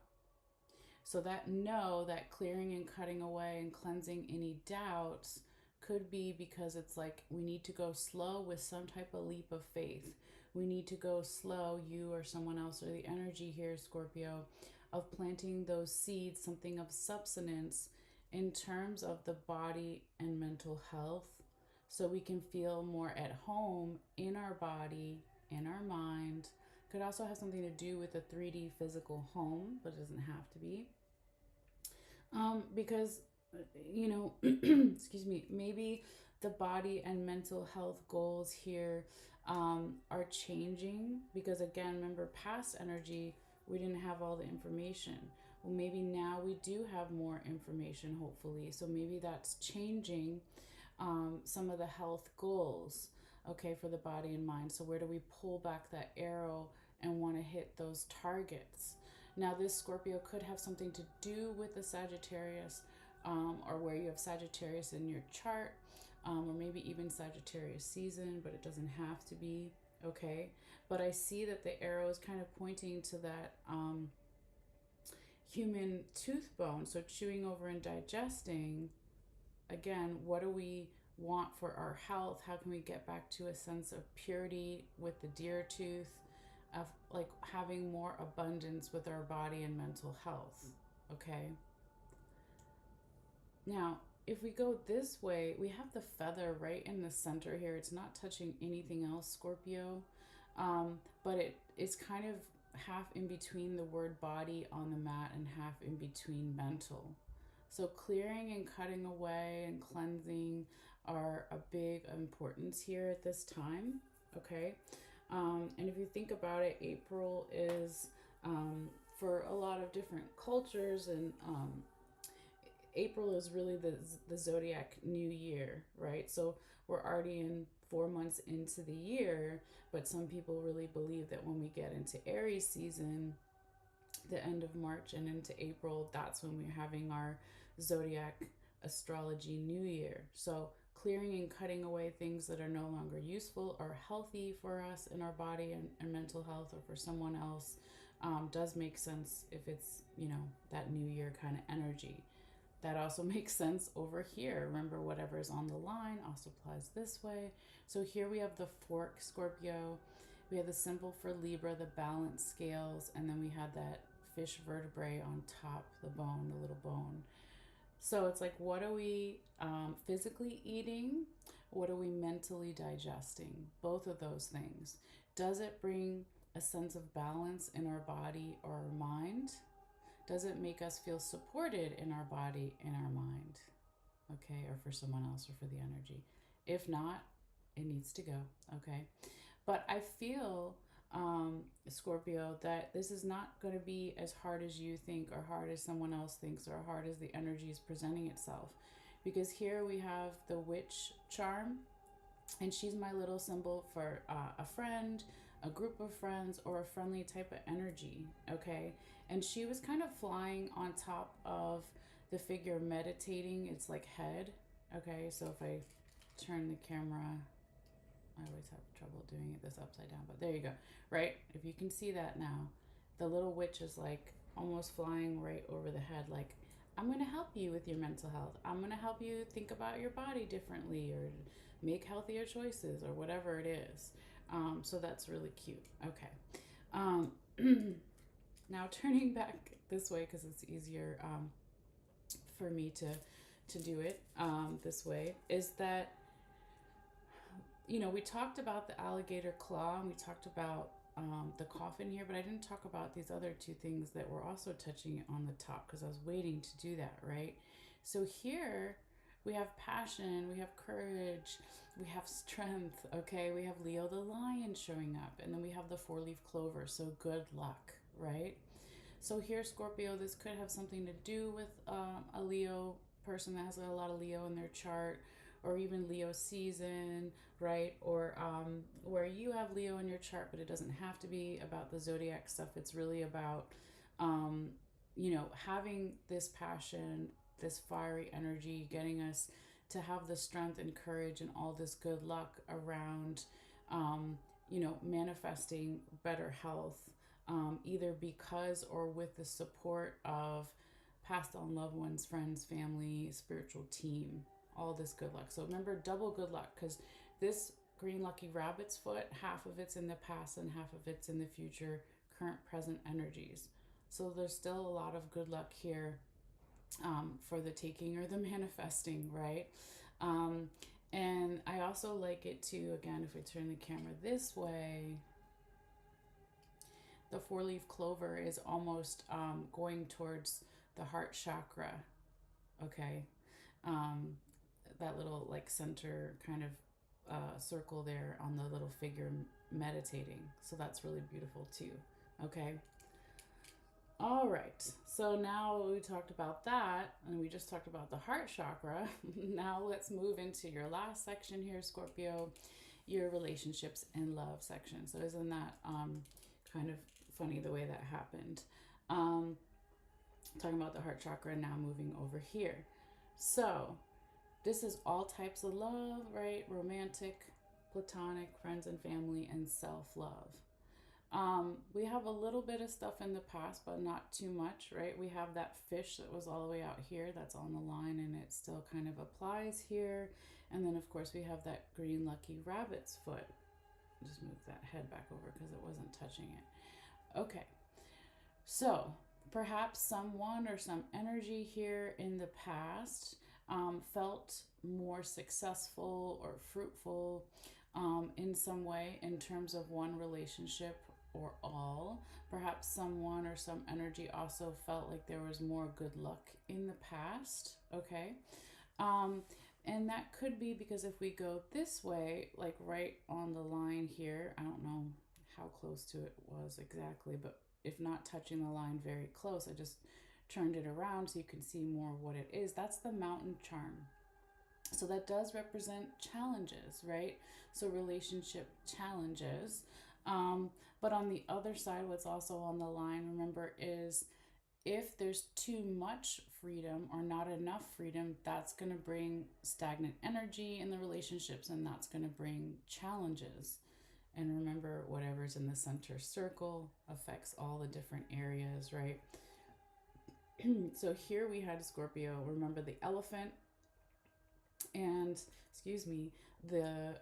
So that clearing and cutting away and cleansing any doubts could be because it's like we need to go slow with some type of leap of faith. We need to go slow, you or someone else, or the energy here, Scorpio, of planting those seeds, something of substance in terms of the body and mental health, so we can feel more at home in our body, in our mind. Could also have something to do with a 3D physical home, but it doesn't have to be. Because, excuse me, maybe the body and mental health goals here are changing, because again, remember past energy, we didn't have all the information. Well, maybe now we do have more information, hopefully. So maybe that's changing some of the health goals, okay, for the body and mind. So where do we pull back that arrow and want to hit those targets? Now, this Scorpio could have something to do with the Sagittarius, or where you have Sagittarius in your chart, or maybe even Sagittarius season, but it doesn't have to be, okay? But I see that the arrow is kind of pointing to that human tooth bone. So chewing over and digesting, again, what do we want for our health? How can we get back to a sense of purity with the deer tooth, of like having more abundance with our body and mental health, okay? Now, if we go this way, we have the feather right in the center here. It's not touching anything else, Scorpio, but it's kind of half in between the word body on the mat and half in between mental. So clearing and cutting away and cleansing are a big importance here at this time, okay? And if you think about it, April is, for a lot of different cultures, and April is really the zodiac new year, right? So we're already in 4 months into the year, but some people really believe that when we get into Aries season, the end of March and into April, that's when we're having our zodiac astrology new year. So clearing and cutting away things that are no longer useful or healthy for us in our body and mental health, or for someone else, does make sense if it's, you know, that new year kind of energy. That also makes sense over here. Remember, whatever's on the line also applies this way. So here we have the fork, Scorpio. We have the symbol for Libra, the balance scales, and then we had that fish vertebrae on top, the bone, the little bone. So it's like, what are we physically eating? What are we mentally digesting? Both of those things. Does it bring a sense of balance in our body or our mind? Does it make us feel supported in our body, in our mind? Okay, or for someone else, or for the energy. If not, it needs to go, okay? But I feel, Scorpio, that this is not going to be as hard as you think, or hard as someone else thinks, or hard as the energy is presenting itself. Because here we have the witch charm, and she's my little symbol for a friend, a group of friends, or a friendly type of energy, okay? And she was kind of flying on top of the figure meditating, its like head, okay? So if I turn the camera, I always have trouble doing it this upside down, but there you go, right? If you can see that now, the little witch is like almost flying right over the head, like, I'm going to help you with your mental health. I'm going to help you think about your body differently, or make healthier choices, or whatever it is. So that's really cute. Okay. Now turning back this way, because it's easier for me to do it this way, is that, you know, we talked about the alligator claw, and we talked about the coffin here, but I didn't talk about these other two things that were also touching it on the top, because I was waiting to do that, right? So here we have passion, we have courage, we have strength, okay? We have Leo the lion showing up, and then we have the 4-leaf clover, so good luck, right? So here, Scorpio, this could have something to do with a Leo person that has a lot of Leo in their chart, or even Leo season, right? Or where you have Leo in your chart, but it doesn't have to be about the zodiac stuff. It's really about, you know, having this passion, this fiery energy, getting us to have the strength and courage and all this good luck around, you know, manifesting better health, either because or with the support of passed on loved ones, friends, family, spiritual team, all this good luck. So remember, double good luck, because this green lucky rabbit's foot, half of it's in the past and half of it's in the future, current, present energies. So there's still a lot of good luck here for the taking or the manifesting, right? And I also like it too, again, if we turn the camera this way, the 4-leaf clover is almost going towards the heart chakra, okay? That little like center kind of circle there on the little figure meditating. So that's really beautiful too. Okay. All right. So now we talked about that, and we just talked about the heart chakra. Now let's move into your last section here, Scorpio, your relationships and love section. So isn't that kind of funny the way that happened? Talking about the heart chakra, now moving over here. So this is all types of love, right? Romantic, platonic, friends and family, and self-love. We have a little bit of stuff in the past, but not too much, right? We have that fish that was all the way out here that's on the line, and it still kind of applies here. And then, of course, we have that green lucky rabbit's foot. Just move that head back over because it wasn't touching it. Okay. So perhaps someone or some energy here in the past felt more successful or fruitful in some way in terms of one relationship or all. Perhaps someone or some energy also felt like there was more good luck in the past. Okay. And that could be because if we go this way, like right on the line here, I don't know how close to it was exactly, but if not touching the line very close, I just turned it around so you can see more of what it is. That's the mountain charm. So that does represent challenges, right? So relationship challenges. But on the other side, what's also on the line, remember, is if there's too much freedom or not enough freedom, that's going to bring stagnant energy in the relationships, and that's going to bring challenges. And remember, whatever's in the center circle affects all the different areas, right? So here we had Scorpio. Remember the elephant and, excuse me, the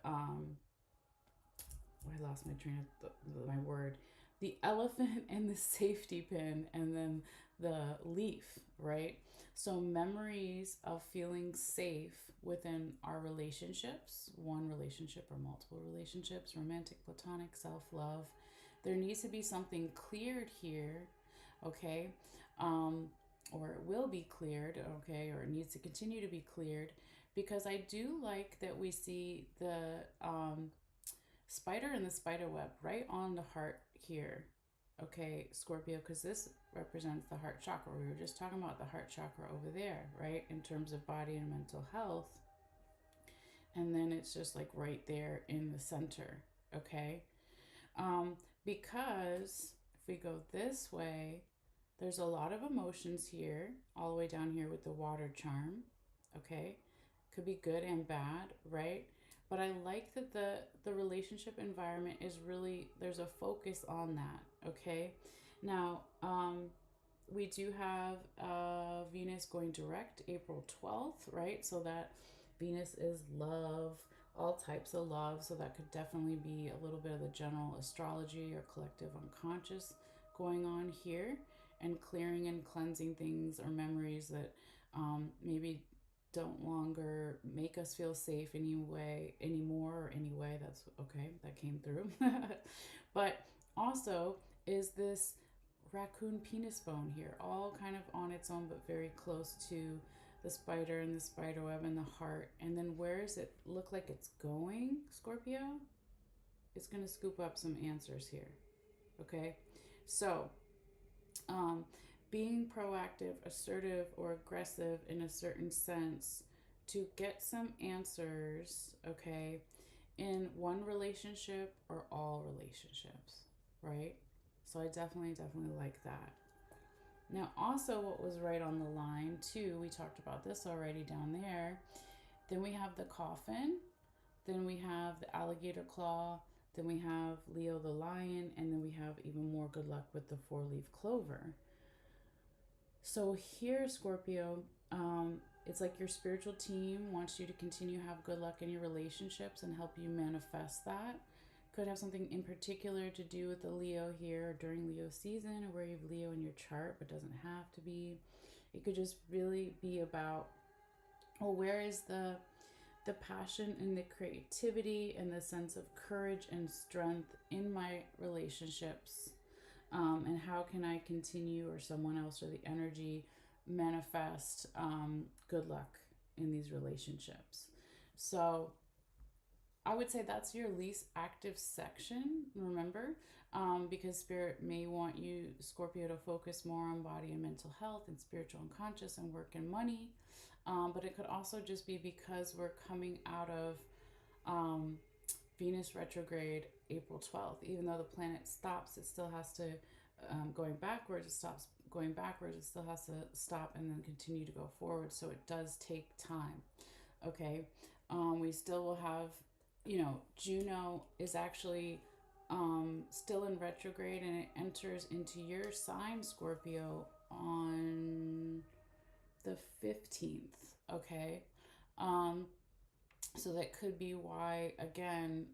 I lost my train of my word. The elephant and the safety pin, and then the leaf, right? So memories of feeling safe within our relationships, one relationship or multiple relationships, romantic, platonic, self-love. There needs to be something cleared here, okay? Or it will be cleared, okay? Or it needs to continue to be cleared, because I do like that we see the spider in the spider web right on the heart here, okay, Scorpio, because this represents the heart chakra. We were just talking about the heart chakra over there, right, in terms of body and mental health. And then it's just like right there in the center, okay? Because if we go this way, there's a lot of emotions here, all the way down here with the water charm, okay? Could be good and bad, right? But I like that the relationship environment is really, there's a focus on that, okay? Now, we do have Venus going direct April 12th, right? So that Venus is love, all types of love. So that could definitely be a little bit of the general astrology or collective unconscious going on here, and clearing and cleansing things or memories that maybe don't longer make us feel safe anymore. That's okay, that came through. But also is this raccoon penis bone here, all kind of on its own but very close to the spider and the spider web and the heart. And then where does it look like it's going, Scorpio? It's going to scoop up some answers here, okay? So being proactive, assertive, or aggressive in a certain sense to get some answers, okay, in one relationship or all relationships, right? So I definitely like that. Now, also what was right on the line too, we talked about this already down there. Then we have the coffin, then we have the alligator claw, then we have Leo the lion, and then we have even more good luck with the 4-leaf clover. So here, Scorpio, it's like your spiritual team wants you to continue to have good luck in your relationships and help you manifest that. Could have something in particular to do with the Leo here, or during Leo season, or where you have Leo in your chart, but doesn't have to be. It could just really be about, well, where is the passion and the creativity and the sense of courage and strength in my relationships? And how can I continue, or someone else, or the energy, manifest good luck in these relationships? So I would say that's your least active section, remember? Because Spirit may want you, Scorpio, to focus more on body and mental health and spiritual and conscious and work and money. But it could also just be because we're coming out of Venus retrograde April 12th. Even though the planet stops, it still has to, going backwards, it stops going backwards, it still has to stop and then continue to go forward. So it does take time. Okay. We still will have, Juno is actually still in retrograde, and it enters into your sign, Scorpio, on the 15th. Okay. So that could be why, again,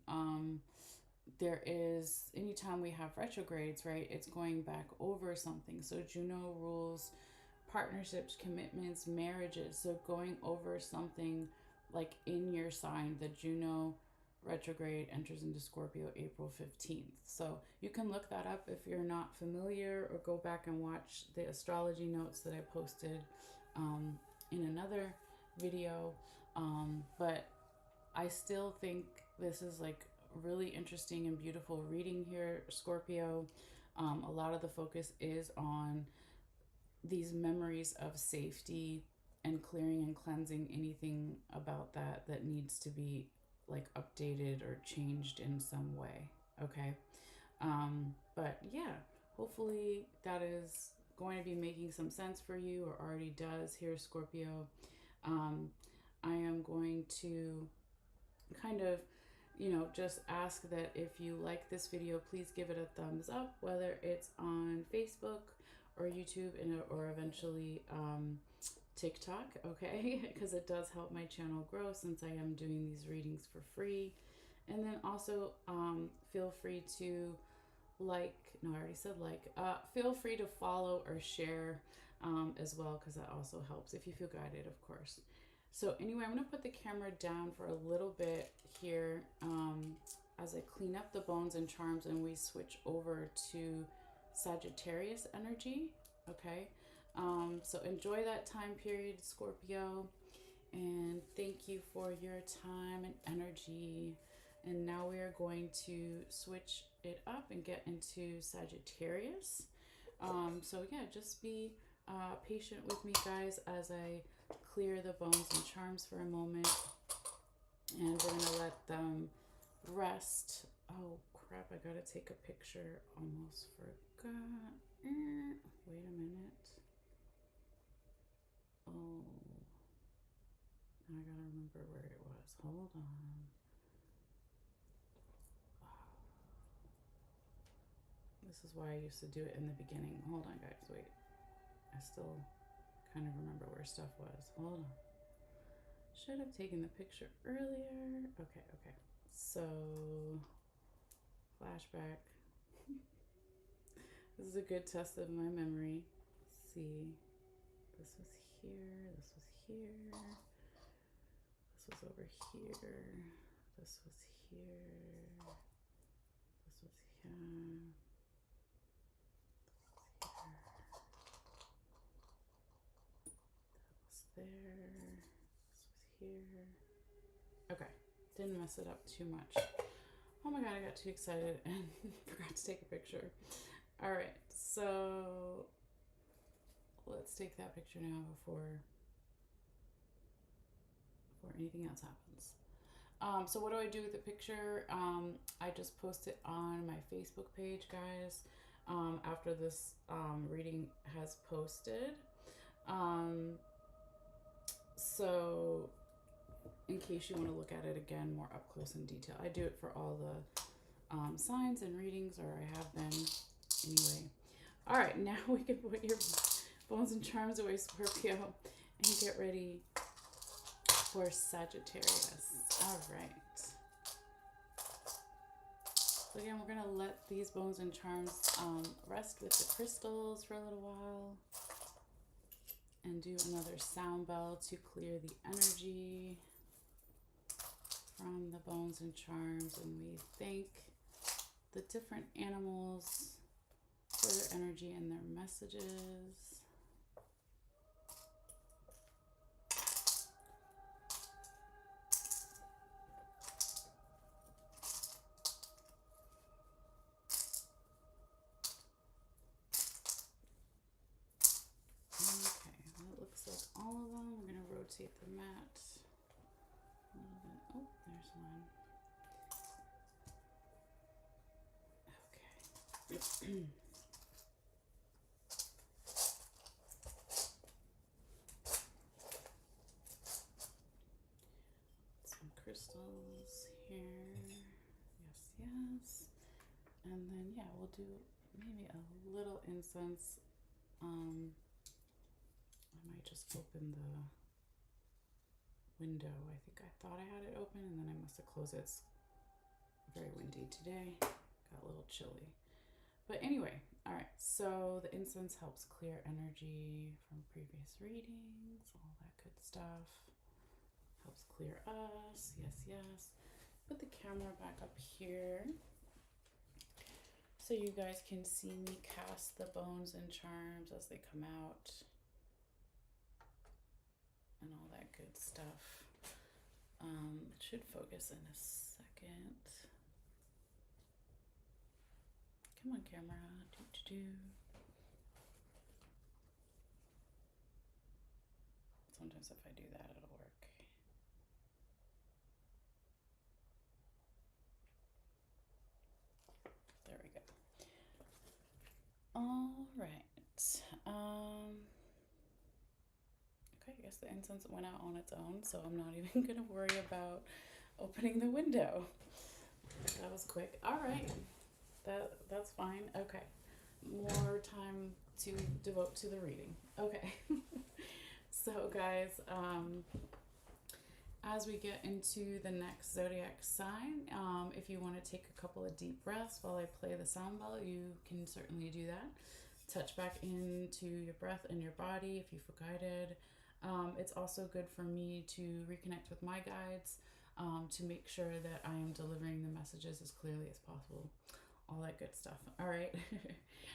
there is, anytime we have retrogrades, right, it's going back over something. So Juno rules partnerships, commitments, marriages. So going over something like in your sign, the Juno retrograde enters into Scorpio April 15th. So you can look that up if you're not familiar, or go back and watch the astrology notes that I posted in another video. But I still think this is like really interesting and beautiful reading here, Scorpio. A lot of the focus is on these memories of safety and clearing and cleansing anything about that needs to be like updated or changed in some way. Okay. But yeah, hopefully that is going to be making some sense for you, or already does here, Scorpio. I am going to kind of, just ask that if you like this video, please give it a thumbs up, whether it's on Facebook or YouTube, or eventually TikTok, okay? Because it does help my channel grow, since I am doing these readings for free. And then also feel free to feel free to follow or share as well, because that also helps if you feel guided, of course. So anyway, I'm going to put the camera down for a little bit here as I clean up the bones and charms, and we switch over to Sagittarius energy. Okay. So enjoy that time period, Scorpio, and thank you for your time and energy. And now we are going to switch it up and get into Sagittarius. So yeah, just be patient with me, guys, as I clear the bones and charms for a moment, and we're gonna let them rest. Oh crap, I gotta take a picture, almost forgot. Wait a minute. Oh, now I gotta remember where it was. Hold on. This is why I used to do it in the beginning. Hold on, guys, wait. I still kind of remember where stuff was. Hold on. Should have taken the picture earlier. Okay. So, flashback. This is a good test of my memory. Let's see. This was here. This was here. This was over here. This was here. This was here. There. This was here. Okay. Didn't mess it up too much. Oh my god, I got too excited and forgot to take a picture. Alright, so let's take that picture now before anything else happens. So what do I do with the picture? I just post it on my Facebook page, guys, after this reading has posted. So in case you want to look at it again more up close in detail, I do it for all the signs and readings, or I have been anyway. All right, now we can put your bones and charms away, Scorpio, and get ready for Sagittarius. All right. So again, we're gonna let these bones and charms rest with the crystals for a little while, and do another sound bell to clear the energy from the bones and charms. And we thank the different animals for their energy and their messages. rotate the mat a little bit. Oh, there's one. Okay. Some crystals here. Yes, yes. And then, yeah, we'll do maybe a little incense. I might just open the window. I think I thought I had it open and then I must have closed it. It's very windy today. Got a little chilly. But anyway, all right. So the incense helps clear energy from previous readings, all that good stuff. Helps clear us. Yes, yes. Put the camera back up here so you guys can see me cast the bones and charms as they come out and all that good stuff. It should focus in a second. Come on, camera. Sometimes if I do that, it'll work. There we go. All right. Okay, I guess the incense went out on its own, so I'm not even going to worry about opening the window. That was quick. All right. That's fine. Okay. More time to devote to the reading. Okay. So, guys, as we get into the next zodiac sign, if you want to take a couple of deep breaths while I play the sound bell, you can certainly do that. Touch back into your breath and your body if you feel guided. It's also good for me to reconnect with my guides, to make sure that I am delivering the messages as clearly as possible. All that good stuff. All right.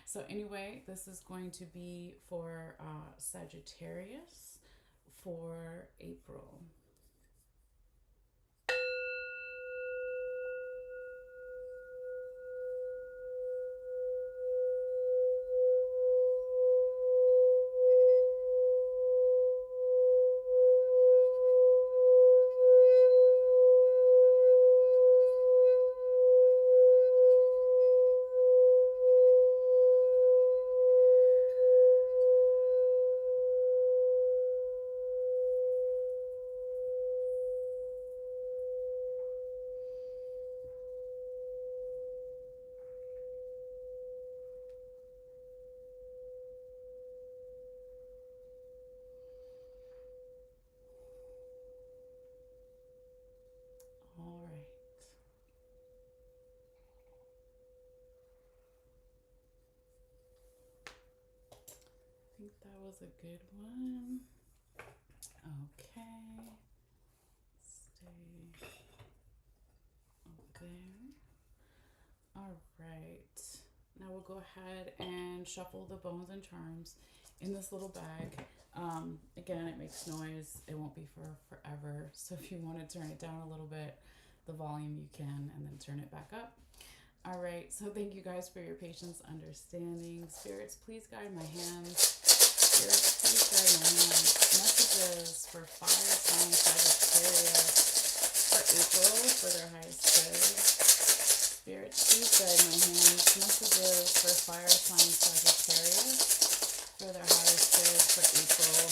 So anyway, this is going to be for Sagittarius for April. I think that was a good one. Okay. Stay up there. All right. Now we'll go ahead and shuffle the bones and charms in this little bag. Again, it makes noise. It won't be for forever. So if you want to turn it down a little bit, the volume you can, and then turn it back up. All right. So thank you guys for your patience, understanding. Spirits, please guide my hands. Spirits, please guide my hands. Messages for fire sign Sagittarius for April for their highest good. Spirits, please guide my hands. Messages for fire sign Sagittarius for their highest good for April.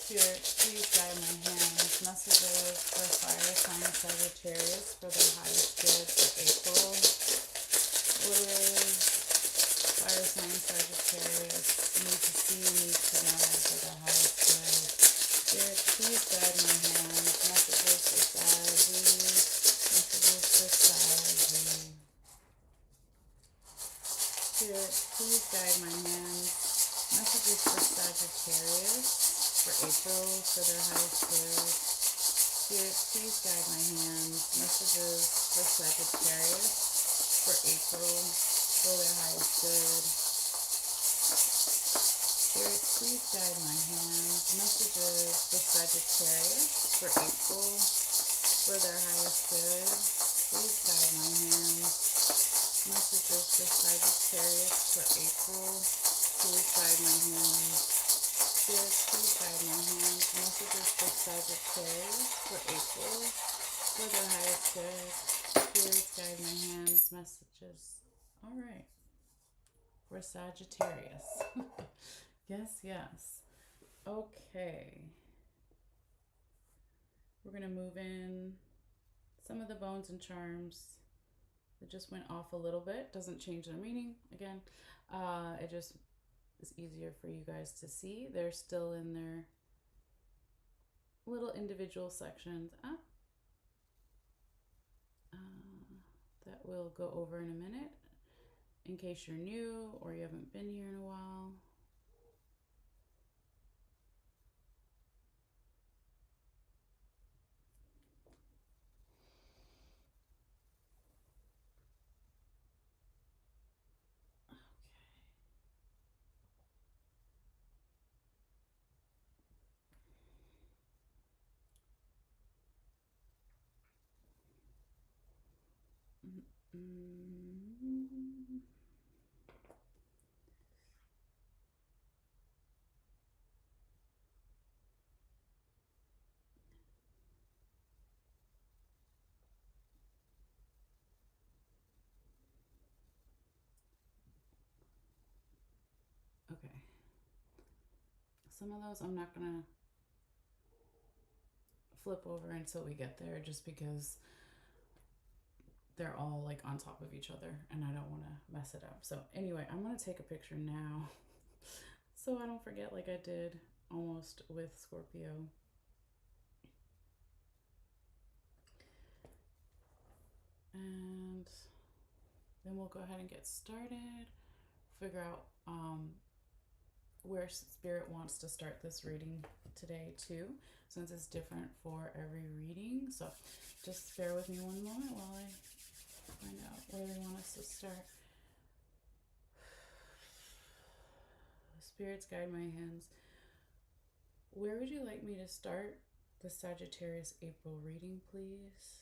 Spirit, please guide my hands. Messages for fire sign Sagittarius for their highest good for April. What is fire sign Sagittarius need to see, need to know for their highest good? Spirit, please guide my hands. Messages for Saggy. Messages for Saggy. Spirit, please guide my hands. Messages for Sagittarius for April for their highest good. Spirit, please guide my hands. Messages for Sagittarius for April for their highest good. Spirit, please guide my hands. Messages for Sagittarius for April for their highest good. Please guide my hands. Messages for Sagittarius for April. Please guide my hands. Spirit, please guide my hands. Messages for Sagittarius for April. For their highest good. Spirit, guide my hands. Messages. All right. For Sagittarius. Yes, yes. Okay. We're going to move in some of the bones and charms. It just went off a little bit. Doesn't change their meaning again. It just is easier for you guys to see. They're still in their little individual sections. That we'll go over in a minute. In case you're new or you haven't been here in a while. Okay. Some of those I'm not gonna flip over until we get there, just because they're all like on top of each other and I don't want to mess it up. So anyway, I'm gonna take a picture now so I don't forget, like I did almost with Scorpio. And then we'll go ahead and get started. Figure out where Spirit wants to start this reading today too, since it's different for every reading. So just bear with me one moment while I find out where they want us to start. Spirits, guide my hands. Where would you like me to start the Sagittarius April reading, please?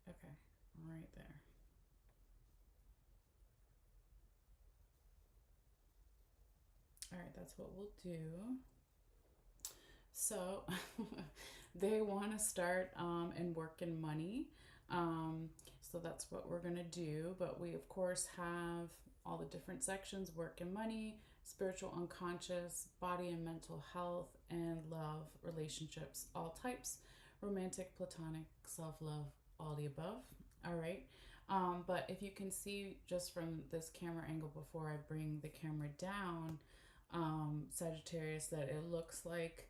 Okay, right there. All right, that's what we'll do. So they want to start in work and money. So that's what we're going to do. But we, of course, have all the different sections: work and money, spiritual unconscious, body and mental health, and love, relationships, all types, romantic, platonic, self-love, all the above. All right. But if you can see just from this camera angle before I bring the camera down, Sagittarius, that it looks like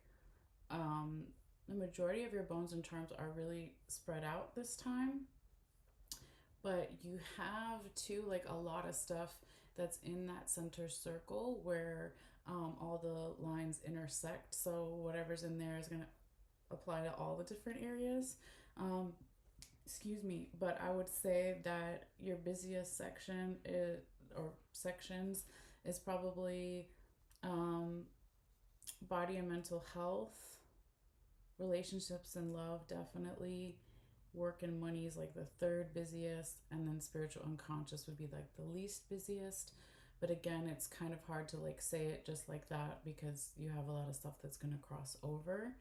the majority of your bones and charms are really spread out this time, but you have too like a lot of stuff that's in that center circle where all the lines intersect. So whatever's in there is going to apply to all the different areas. Excuse me, but I would say that your busiest section or sections is probably body and mental health, relationships and love, definitely. Work and money is like the third busiest, and then spiritual unconscious would be like the least busiest. But again, it's kind of hard to like say it just like that because you have a lot of stuff that's going to cross over.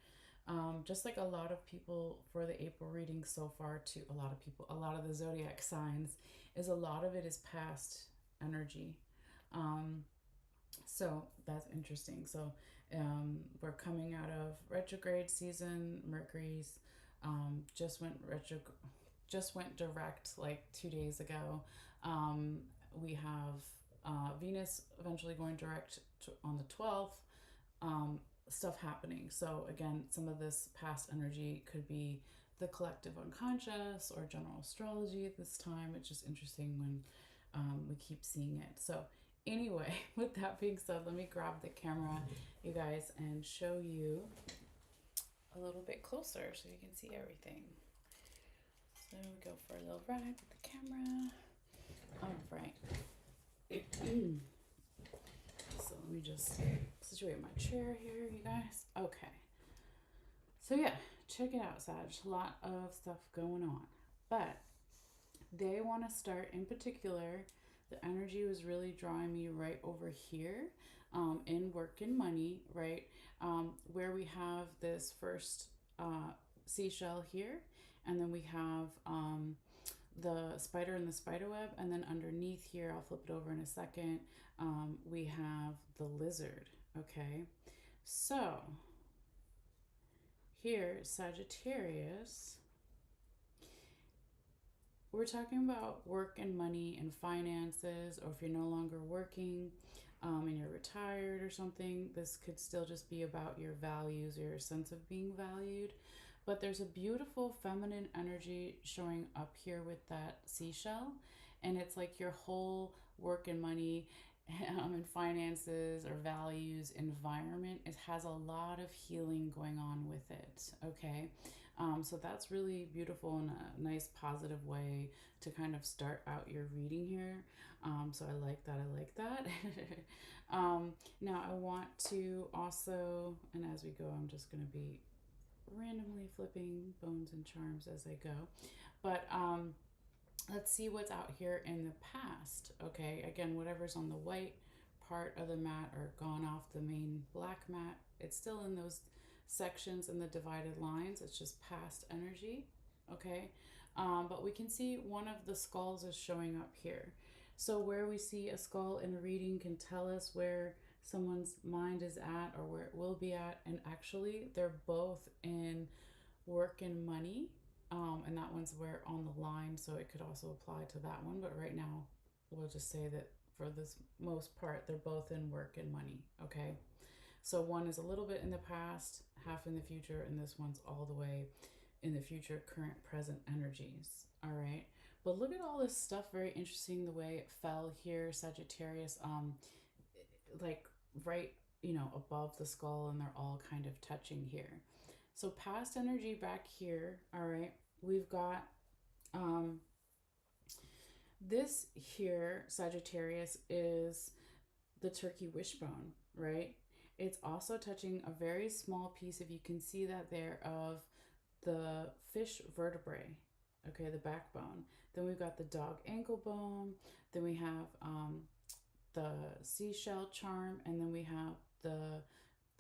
Just like a lot of people for the April reading so far, too, a lot of the zodiac signs is a lot of it is past energy. So that's interesting. So we're coming out of retrograde season. Mercury's just went direct like 2 days ago. We have Venus eventually going direct on the 12th. Stuff happening. So again, some of this past energy could be the collective unconscious or general astrology at this time. It's just interesting when we keep seeing it. So anyway, with that being said, let me grab the camera, you guys, and show you a little bit closer so you can see everything. So we go for a little ride with the camera. All right. So let me just situate my chair here, you guys. Okay. So yeah, check it out, Sag. A lot of stuff going on. But they want to start in particular. The energy was really drawing me right over here in work and money, right? Where we have this first seashell here, and then we have the spider in the spider web, and then underneath here, I'll flip it over in a second, we have the lizard, okay? So here, Sagittarius, we're talking about work and money and finances, or if you're no longer working and you're retired or something, this could still just be about your values or your sense of being valued. But there's a beautiful feminine energy showing up here with that seashell, and it's like your whole work and money and finances or values environment. It has a lot of healing going on with it, okay? So that's really beautiful in a nice positive way to kind of start out your reading here. So I like that. I like that. Now I want to also, and as we go, I'm just going to be randomly flipping bones and charms as I go. But let's see what's out here in the past. Okay, again, whatever's on the white part of the mat or gone off the main black mat, it's still in those sections in the divided lines. It's just past energy. Okay, but we can see one of the skulls is showing up here. So where we see a skull in a reading can tell us where someone's mind is at or where it will be at, and actually they're both in work and money, and that one's where on the line, so it could also apply to that one, but right now we'll just say that for this most part they're both in work and money, okay? So one is a little bit in the past, half in the future, and this one's all the way in the future, current, present energies, all right? But look at all this stuff, very interesting the way it fell here, Sagittarius, like right, above the skull, and they're all kind of touching here. So past energy back here, all right, we've got this here, Sagittarius, is the turkey wishbone, right? It's also touching a very small piece, if you can see that there, of the fish vertebrae, okay, the backbone. Then we've got the dog ankle bone. Then we have the seashell charm, and then we have the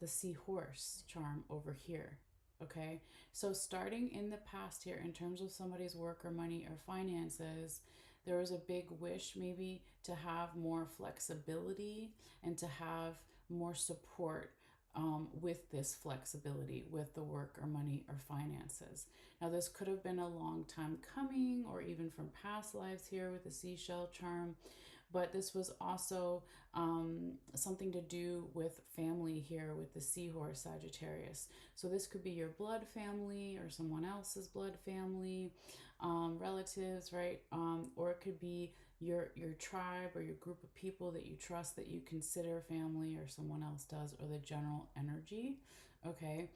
seahorse charm over here. Okay, so starting in the past here, in terms of somebody's work or money or finances, there was a big wish maybe to have more flexibility and to have more support with this flexibility with the work or money or finances. Now, this could have been a long time coming, or even from past lives here with the seashell charm, but this was also something to do with family here with the seahorse, Sagittarius. So this could be your blood family or someone else's blood family, relatives, right? Or it could be your tribe or your group of people that you trust, that you consider family, or someone else does, or the general energy, okay?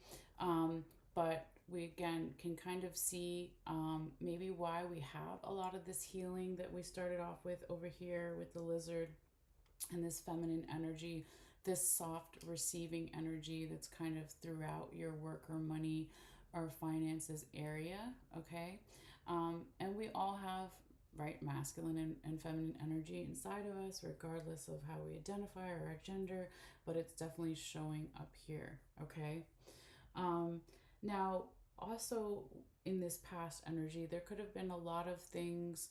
But we again can kind of see maybe why we have a lot of this healing that we started off with over here with the lizard and this feminine energy, this soft receiving energy that's kind of throughout your work or money or finances area, okay? And we all have, right, masculine and feminine energy inside of us, regardless of how we identify or our gender, but it's definitely showing up here, okay? Now, also in this past energy, there could have been a lot of things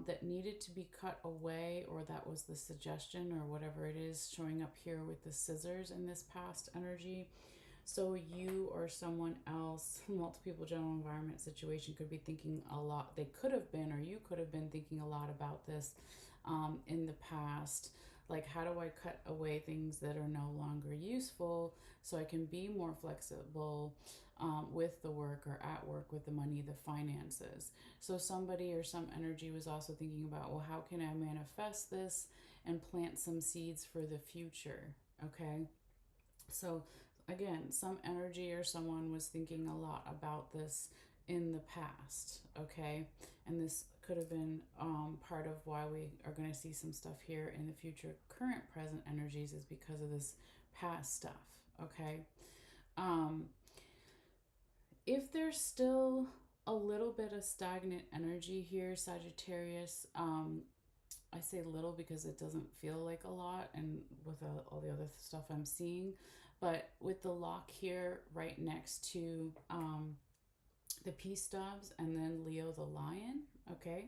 that needed to be cut away, or that was the suggestion, or whatever it is showing up here with the scissors in this past energy. So you or someone else, multiple general environment situation, could be thinking a lot. They could have been, or you could have been thinking a lot about this in the past. Like, how do I cut away things that are no longer useful so I can be more flexible with the work or at work with the money, the finances? So somebody or some energy was also thinking about, well, how can I manifest this and plant some seeds for the future? Okay. So again, some energy or someone was thinking a lot about this in the past, okay? And this could have been part of why we are going to see some stuff here in the future. Current present energies is because of this past stuff, okay? Um, if there's still a little bit of stagnant energy here, Sagittarius, I say little because it doesn't feel like a lot, and with all the other stuff I'm seeing, but with the lock here right next to the peace doves and then Leo the lion, okay?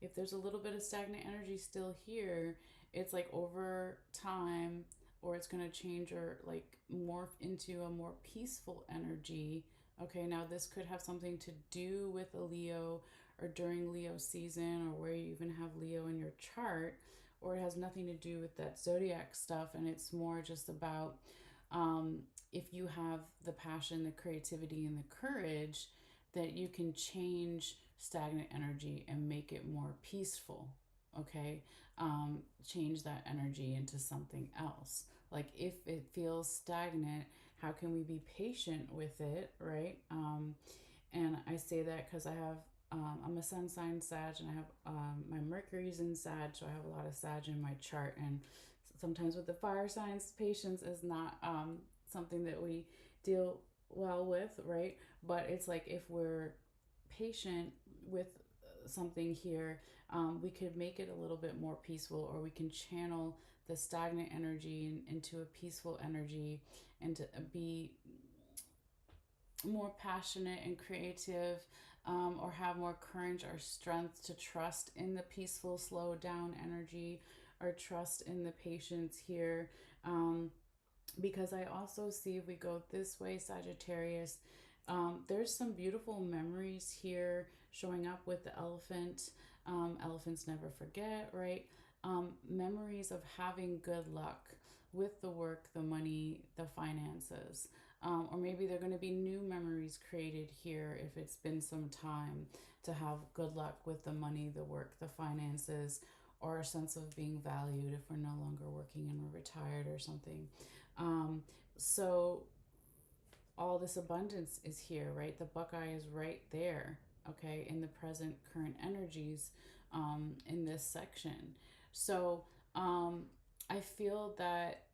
If there's a little bit of stagnant energy still here, it's like over time, or it's going to change or like morph into a more peaceful energy. Okay, now this could have something to do with a Leo or during Leo season, or where you even have Leo in your chart, or it has nothing to do with that zodiac stuff, and it's more just about if you have the passion, the creativity, and the courage, that you can change stagnant energy and make it more peaceful. Okay, change that energy into something else. Like if it feels stagnant, how can we be patient with it, right? And I say that because I'm a sun sign Sag, and I have my Mercury's in Sag, so I have a lot of Sag in my chart. And sometimes with the fire signs, patience is not something that we deal well with, right? But it's like if we're patient with something here, we could make it a little bit more peaceful, or we can channel the stagnant energy into a peaceful energy, and to be more passionate and creative, or have more courage or strength to trust in the peaceful, slow down energy, or trust in the patience here. Because I also see, if we go this way, Sagittarius, there's some beautiful memories here showing up with the elephant. Elephants never forget, right? Memories of having good luck with the work, the money, the finances. Or maybe there are going to be new memories created here if it's been some time, to have good luck with the money, the work, the finances, or a sense of being valued if we're no longer working and we're retired or something. So all this abundance is here, right? The Buckeye is right there, okay, in the present current energies in this section. So I feel that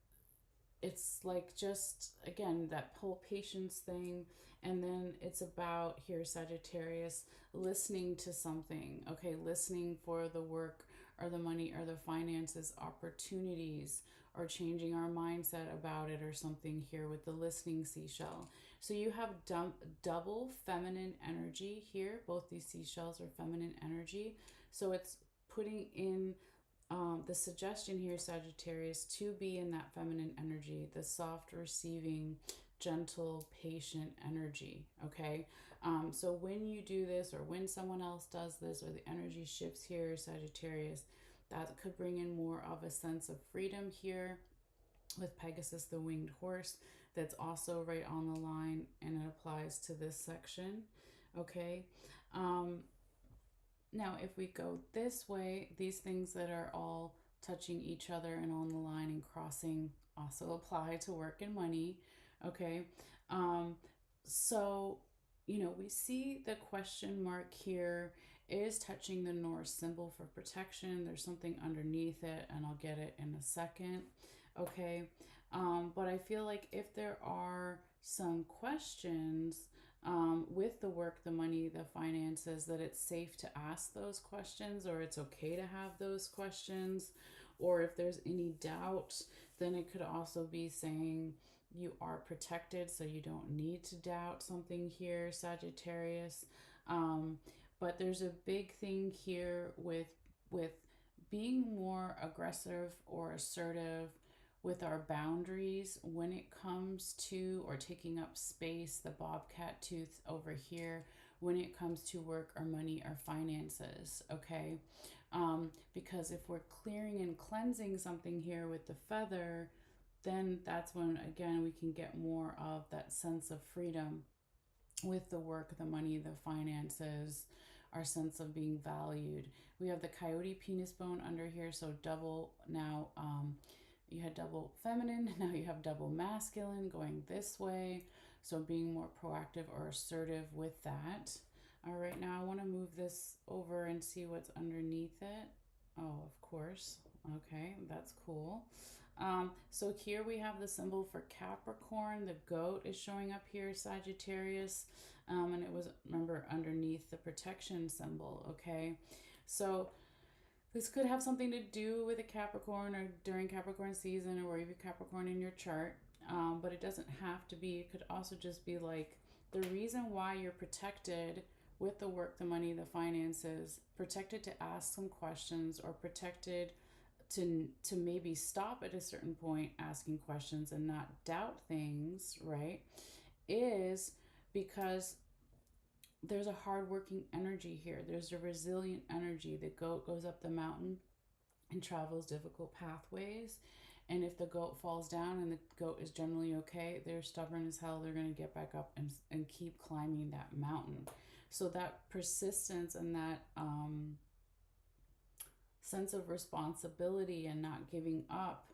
it's like, just again, that whole patience thing. And then it's about here, Sagittarius, listening to something, okay, listening for the work or the money or the finances opportunities, or changing our mindset about it or something here with the listening seashell. So you have double feminine energy here. Both these seashells are feminine energy. So it's putting in the suggestion here, Sagittarius, to be in that feminine energy, the soft, receiving, gentle, patient energy, okay? So when you do this, or when someone else does this, or the energy shifts here, Sagittarius, that could bring in more of a sense of freedom here with Pegasus, the winged horse, that's also right on the line, and it applies to this section, okay? Now, if we go this way, these things that are all touching each other and on the line and crossing also apply to work and money, okay? So, we see the question mark here is touching the Norse symbol for protection. There's something underneath it, and I'll get it in a second, okay? But I feel like if there are some questions with the work, the money, the finances, that it's safe to ask those questions, or it's okay to have those questions. Or if there's any doubt, then it could also be saying you are protected, so you don't need to doubt something here, Sagittarius. But there's a big thing here with being more aggressive or assertive with our boundaries when it comes to, or taking up space, the bobcat tooth over here, when it comes to work or money or finances, okay? Because if we're clearing and cleansing something here with the feather, then that's when, again, we can get more of that sense of freedom with the work, the money, the finances, our sense of being valued. We have the coyote penis bone under here, so double now. You had double feminine, now you have double masculine going this way. So being more proactive or assertive with that. All right, now I want to move this over and see what's underneath it. Oh, of course. Okay, that's cool. So here we have the symbol for Capricorn. The goat is showing up here, Sagittarius. And it was, remember, underneath the protection symbol, okay? So this could have something to do with a Capricorn or during Capricorn season or where you have Capricorn in your chart. But it doesn't have to be. It could also just be like the reason why you're protected with the work, the money, the finances, protected to ask some questions or protected to maybe stop at a certain point asking questions and not doubt things, right? Is because there's a hardworking energy here. There's a resilient energy. The goat goes up the mountain and travels difficult pathways. And if the goat falls down and the goat is generally okay, they're stubborn as hell. They're going to get back up and keep climbing that mountain. So that persistence and that sense of responsibility and not giving up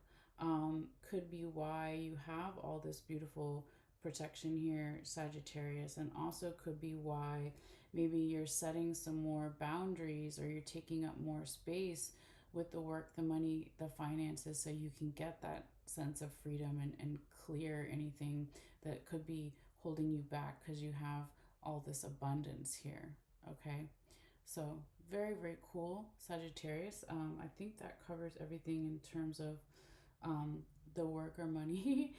could be why you have all this beautiful protection here, Sagittarius, and also could be why maybe you're setting some more boundaries or you're taking up more space with the work, the money, the finances, so you can get that sense of freedom and clear anything that could be holding you back because you have all this abundance here. Okay, so very, very cool, Sagittarius. I think that covers everything in terms of the work or money.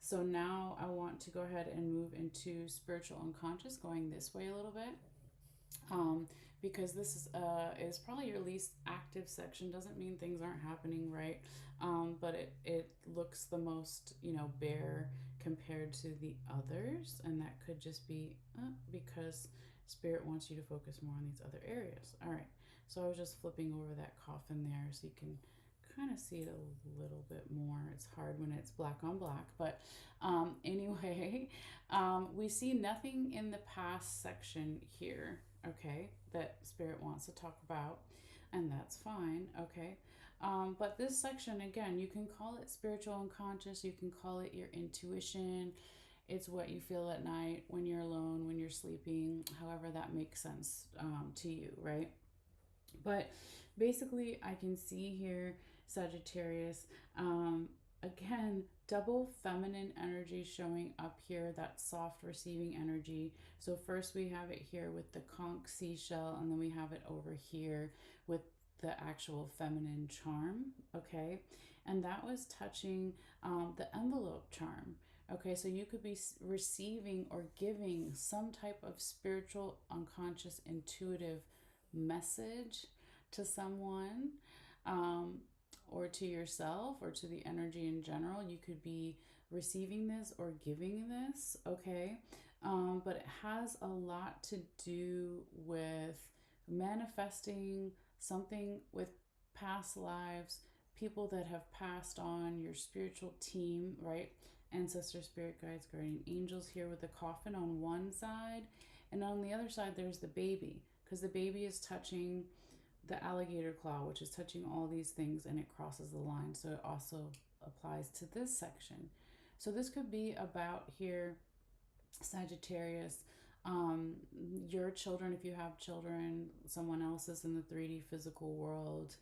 So now I want to go ahead and move into spiritual unconscious, going this way a little bit. Because this is probably your least active section. Doesn't mean things aren't happening, right? But it looks the most, bare compared to the others, and that could just be because Spirit wants you to focus more on these other areas. All right, so I was just flipping over that coffin there so you can kind of see it a little bit more. It's hard when it's black on black, but anyway, we see nothing in the past section here, okay, that Spirit wants to talk about, and that's fine, okay. But this section, again, you can call it spiritual unconscious, you can call it your intuition. It's what you feel at night when you're alone, when you're sleeping, however that makes sense to you, right? But basically, I can see here, Sagittarius, again, double feminine energy showing up here, that soft receiving energy. So first we have it here with the conch seashell, and then we have it over here with the actual feminine charm, okay? And that was touching the envelope charm. Okay, so you could be receiving or giving some type of spiritual, unconscious, intuitive message to someone, or to yourself or to the energy in general. You could be receiving this or giving this, okay? But it has a lot to do with manifesting something with past lives, people that have passed on, your spiritual team, right? Ancestor, spirit guides, guardian angels here with the coffin on one side, and on the other side there's the baby, because the baby is touching the alligator claw, which is touching all these things, and it crosses the line, so it also applies to this section. So this could be about here, Sagittarius, your children, if you have children, someone else's in the 3D physical world,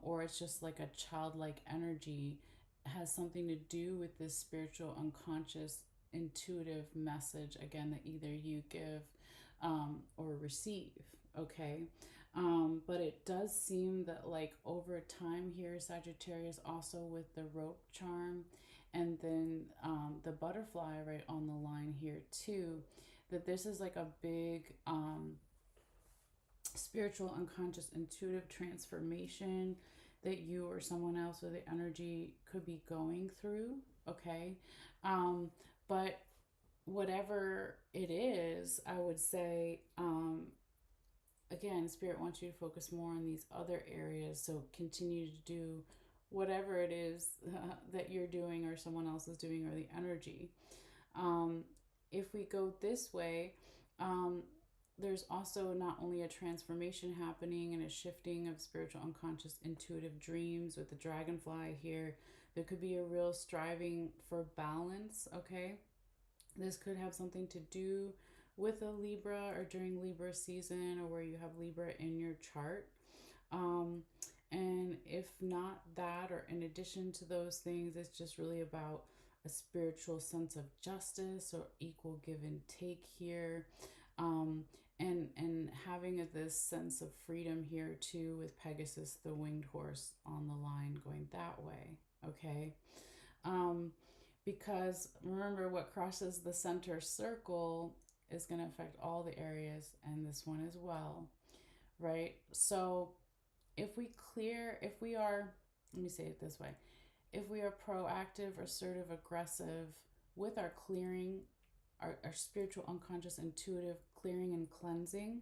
or it's just like a childlike energy, has something to do with this spiritual, unconscious, intuitive message, again, that either you give or receive, okay? But it does seem that, like, over time here, Sagittarius, also with the rope charm and then the butterfly right on the line here too, that this is like a big spiritual, unconscious, intuitive transformation that you or someone else or the energy could be going through, okay? But whatever it is, I would say, again, Spirit wants you to focus more on these other areas, so continue to do whatever it is that you're doing or someone else is doing, or the energy. If we go this way, there's also not only a transformation happening and a shifting of spiritual, unconscious, intuitive dreams with the dragonfly here. There could be a real striving for balance, okay? This could have something to do with a Libra or during Libra season, or where you have Libra in your chart. Um, and if not that, or in addition to those things, it's just really about a spiritual sense of justice or equal give and take here. Um, and having this sense of freedom here too, with Pegasus, the winged horse, on the line going that way. Okay. Um, because remember, what crosses the center circle is going to affect all the areas, and this one as well, right? So if we are, let me say it this way, if we are proactive, assertive, aggressive with our clearing, our spiritual, unconscious, intuitive clearing and cleansing,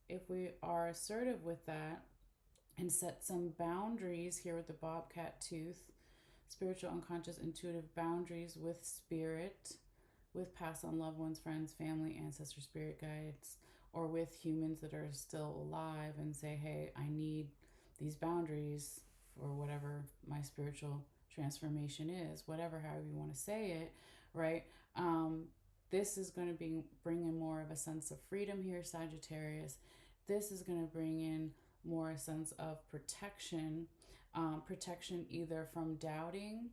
if we are assertive with that and set some boundaries here with the bobcat tooth, spiritual, unconscious, intuitive boundaries with spirit, with past on loved ones, friends, family, ancestors, spirit guides, or with humans that are still alive, and say, hey, I need these boundaries for whatever my spiritual transformation is, whatever, however you want to say it, right? This is going to bring in more of a sense of freedom here, Sagittarius. This is going to bring in more a sense of protection, protection either from doubting,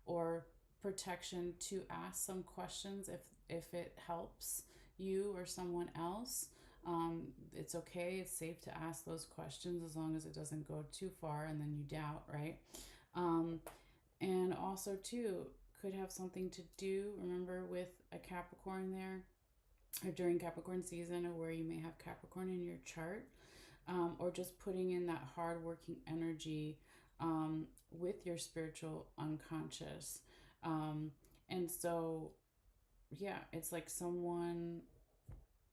or protection to ask some questions if it helps you or someone else. It's okay, it's safe to ask those questions as long as it doesn't go too far and then you doubt, right? Um, and also, too, could have something to do, remember, with a Capricorn there, or during Capricorn season, or where you may have Capricorn in your chart, or just putting in that hardworking energy with your spiritual unconscious. Um, and so, yeah, it's like someone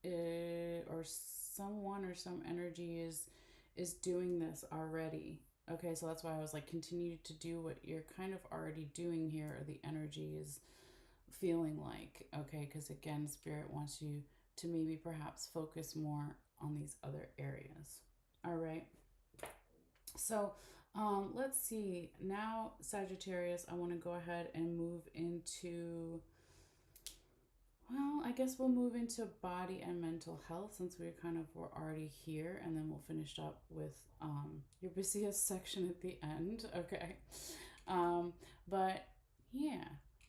or some energy is doing this already. Okay, so that's why I was like, continue to do what you're kind of already doing here, or the energy is feeling like. Okay, because again, Spirit wants you to maybe perhaps focus more on these other areas. All right. So let's see. Now, Sagittarius, I want to go ahead and move into, well, I guess we'll move into body and mental health, since we kind of were already here, and then we'll finish up with your busiest section at the end. Okay. Um, but yeah,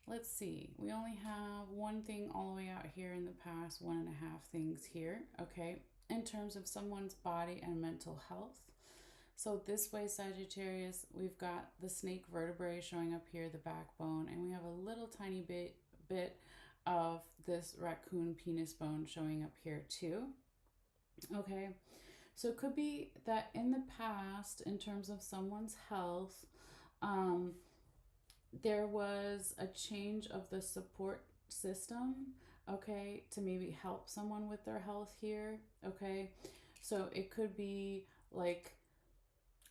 let's see. We only have one thing all the way out here in the past, one and a half things here. Okay. In terms of someone's body and mental health. So this way, Sagittarius, we've got the snake vertebrae showing up here, the backbone, and we have a little tiny bit of this raccoon penis bone showing up here too. Okay, so it could be that in the past, in terms of someone's health, um, there was a change of the support system, okay, to maybe help someone with their health here. Okay, so it could be like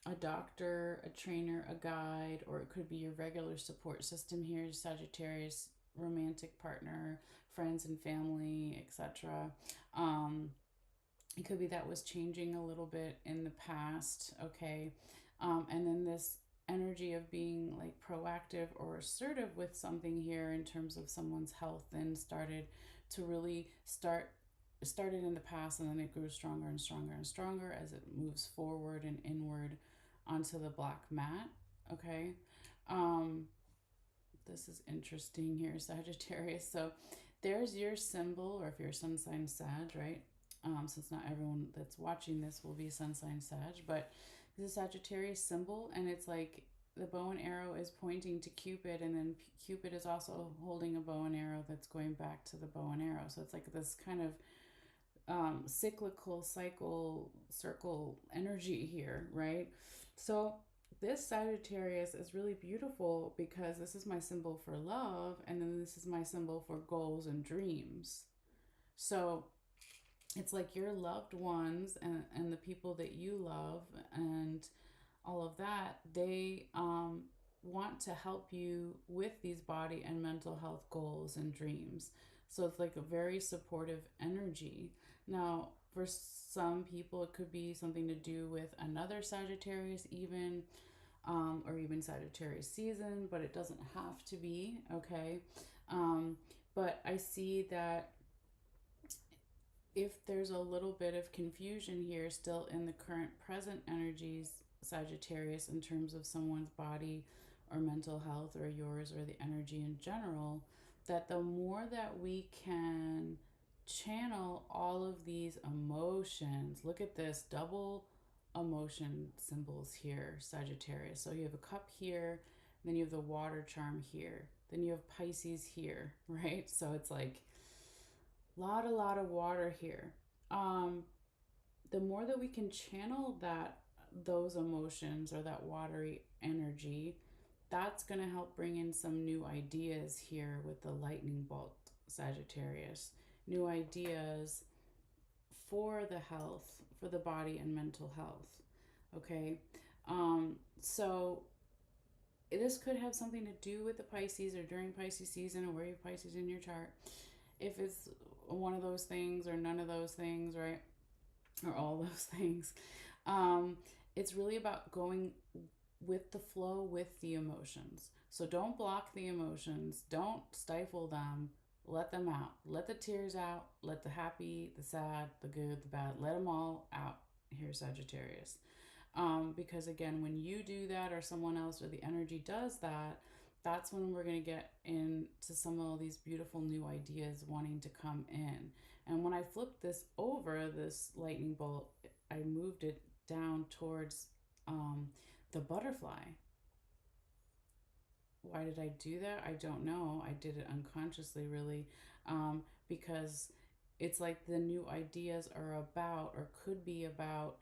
a doctor, a trainer, a guide, or it could be your regular support system here, Sagittarius, romantic partner, friends and family, etc. It could be that was changing a little bit in the past, okay? And then this energy of being like proactive or assertive with something here in terms of someone's health then started to really started in the past, and then it grew stronger and stronger and stronger as it moves forward and inward onto the black mat. Okay. um this is interesting here, Sagittarius. So there's your symbol, or if you're sun sign Sag, right? Since not everyone that's watching this will be sun sign Sag, but this is Sagittarius symbol, and it's like the bow and arrow is pointing to Cupid, and then Cupid is also holding a bow and arrow that's going back to the bow and arrow. So it's like this kind of cyclical circle energy here, right? So this Sagittarius is really beautiful, because this is my symbol for love, and then this is my symbol for goals and dreams. So it's like your loved ones and the people that you love and all of that, they want to help you with these body and mental health goals and dreams. So it's like a very supportive energy. Now, for some people, it could be something to do with another Sagittarius, even, or even Sagittarius season, but it doesn't have to be, okay? But I see that if there's a little bit of confusion here still in the current present energies, Sagittarius, in terms of someone's body or mental health or yours or the energy in general, that the more that we can channel all of these emotions, look at this double emotion symbols here, Sagittarius. So you have a cup here, then you have the water charm here, then you have Pisces here, right? So it's like a lot of water here. The more that we can channel those emotions or that watery energy, that's going to help bring in some new ideas here with the lightning bolt, Sagittarius. New ideas for the health, for the body and mental health. Okay. So this could have something to do with the Pisces or during Pisces season or where you have Pisces in your chart. If it's one of those things or none of those things, right? Or all those things. It's really about going with the flow with the emotions. So don't block the emotions, don't stifle them, let them out. Let the tears out, let the happy, the sad, the good, the bad, let them all out here, Sagittarius. Because again, when you do that or someone else or the energy does that, that's when we're going to get into some of these beautiful new ideas wanting to come in. And when I flipped this over, this lightning bolt, I moved it down towards the butterfly. Why did I do that? I don't know. I did it unconsciously, really, because it's like the new ideas are about or could be about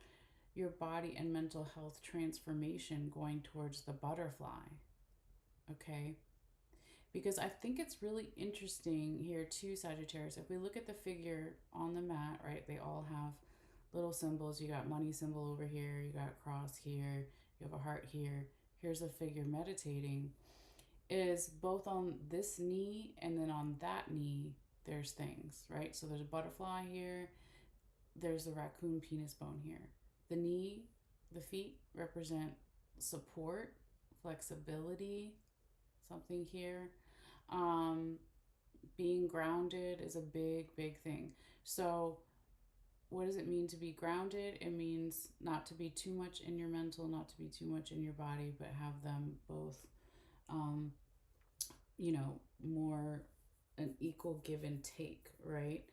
your body and mental health transformation going towards the butterfly. Okay? Because I think it's really interesting here too, Sagittarius. If we look at the figure on the mat, right, they all have little symbols. You got money symbol over here, you got cross here, you have a heart here. Here's a figure meditating. Is both on this knee and then on that knee, there's things, right? So there's a butterfly here, there's a raccoon penis bone here. The knee, the feet represent support, flexibility, something here. Being grounded is a big, big thing. So what does it mean to be grounded? It means not to be too much in your mental, not to be too much in your body, but have them both, more an equal give and take, right?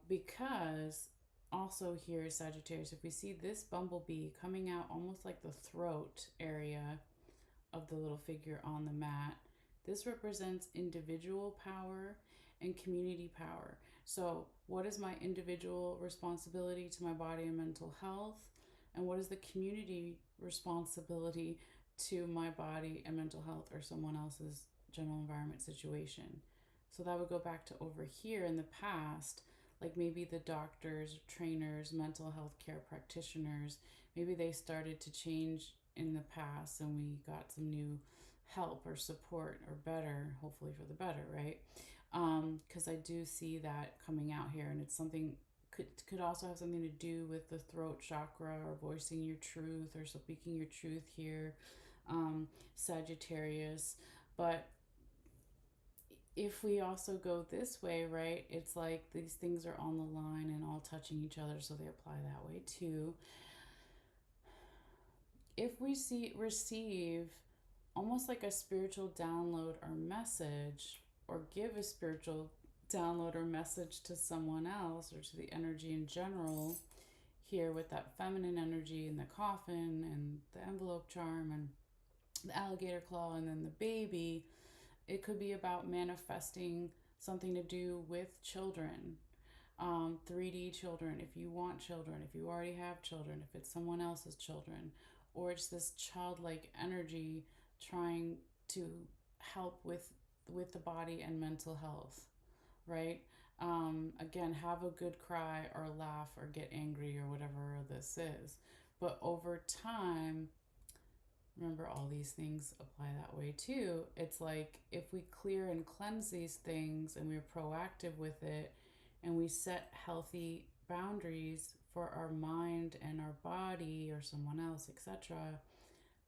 Because also here, Sagittarius, if we see this bumblebee coming out almost like the throat area of the little figure on the mat, this represents individual power and community power. So, what is my individual responsibility to my body and mental health? And what is the community responsibility to my body and mental health or someone else's general environment situation? So, that would go back to over here in the past, like maybe the doctors, trainers, mental health care practitioners, maybe they started to change in the past and we got some new help or support or better, hopefully for the better, right? Because I do see that coming out here, and it's something could also have something to do with the throat chakra or voicing your truth or speaking your truth here, Sagittarius. But if we also go this way, right, it's like these things are on the line and all touching each other, so they apply that way too. If we receive almost like a spiritual download or message, or give a spiritual download or message to someone else or to the energy in general, here with that feminine energy and the coffin and the envelope charm and the alligator claw and then the baby, it could be about manifesting something to do with children, 3D children, if you want children, if you already have children, if it's someone else's children, or it's this childlike energy trying to help with the body and mental health, right? Again, have a good cry or laugh or get angry or whatever this is. But over time, remember all these things apply that way too. It's like if we clear and cleanse these things and we're proactive with it and we set healthy boundaries for our mind and our body or someone else, etc.,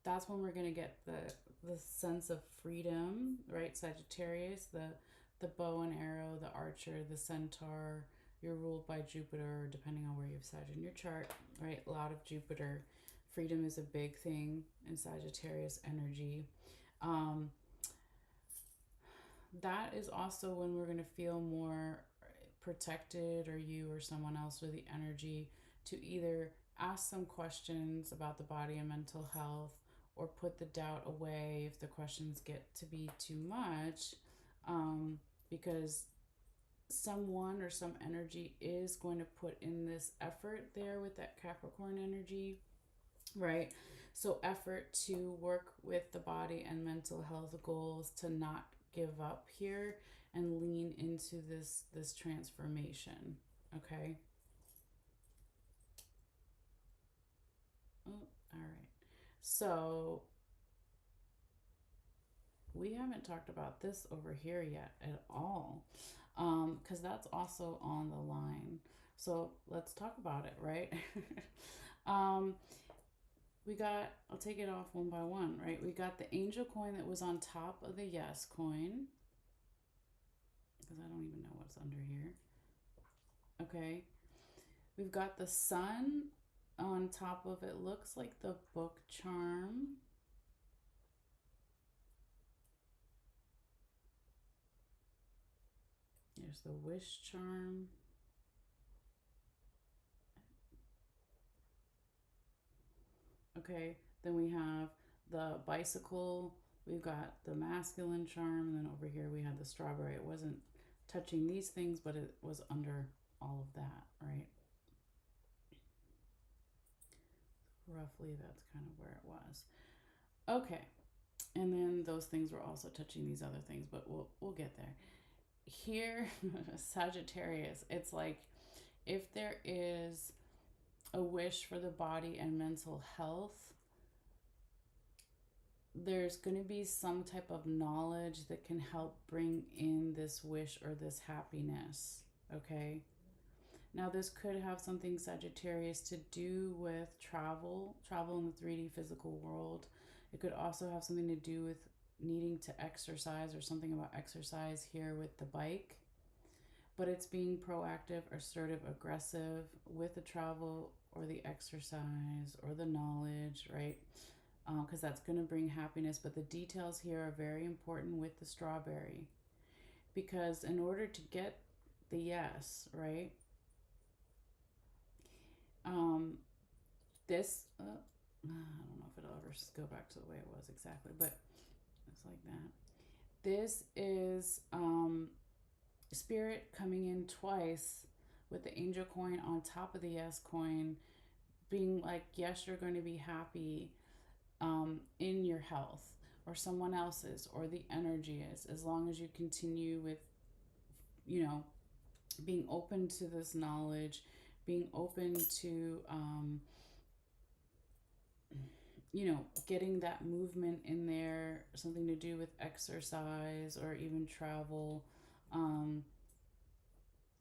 that's when we're going to get the sense of freedom, right, Sagittarius, the the bow and arrow, the archer, the centaur. You're ruled by Jupiter, depending on where you've Sag in your chart, right? A lot of Jupiter. Freedom is a big thing in Sagittarius energy. That is also when we're going to feel more protected, or you or someone else with the energy to either ask some questions about the body and mental health, or put the doubt away if the questions get to be too much, because someone or some energy is going to put in this effort there with that Capricorn energy, right? So effort to work with the body and mental health goals, to not give up here and lean into this transformation. Okay. Oh, all right. So we haven't talked about this over here yet at all, because that's also on the line. So let's talk about it, right? um, we got, I'll take it off one by one, right? We got the angel coin that was on top of the yes coin, because I don't even know what's under here. Okay. We've got the sun on top of it. Looks like the book charm. There's the wish charm. Okay, then we have the bicycle. We've got the masculine charm, and then over here we had the strawberry. It wasn't touching these things, but it was under all of that, right? Roughly, that's kind of where it was. Okay, and then those things were also touching these other things, but we'll get there. Here, Sagittarius, it's like if there is a wish for the body and mental health, there's going to be some type of knowledge that can help bring in this wish or this happiness. Okay. Now, this could have something, Sagittarius, to do with travel in the 3D physical world. It could also have something to do with needing to exercise, or something about exercise here with the bike. But it's being proactive, assertive, aggressive with the travel or the exercise or the knowledge, right? Because that's going to bring happiness. But the details here are very important with the strawberry, because in order to get the yes, right? This, I don't know if it'll ever go back to the way it was exactly, but it's like that. This is spirit coming in twice with the angel coin on top of the yes coin, being like, yes, you're going to be happy in your health, or someone else's, or the energy is, as long as you continue with, being open to this knowledge, being open to, getting that movement in there, something to do with exercise or even travel.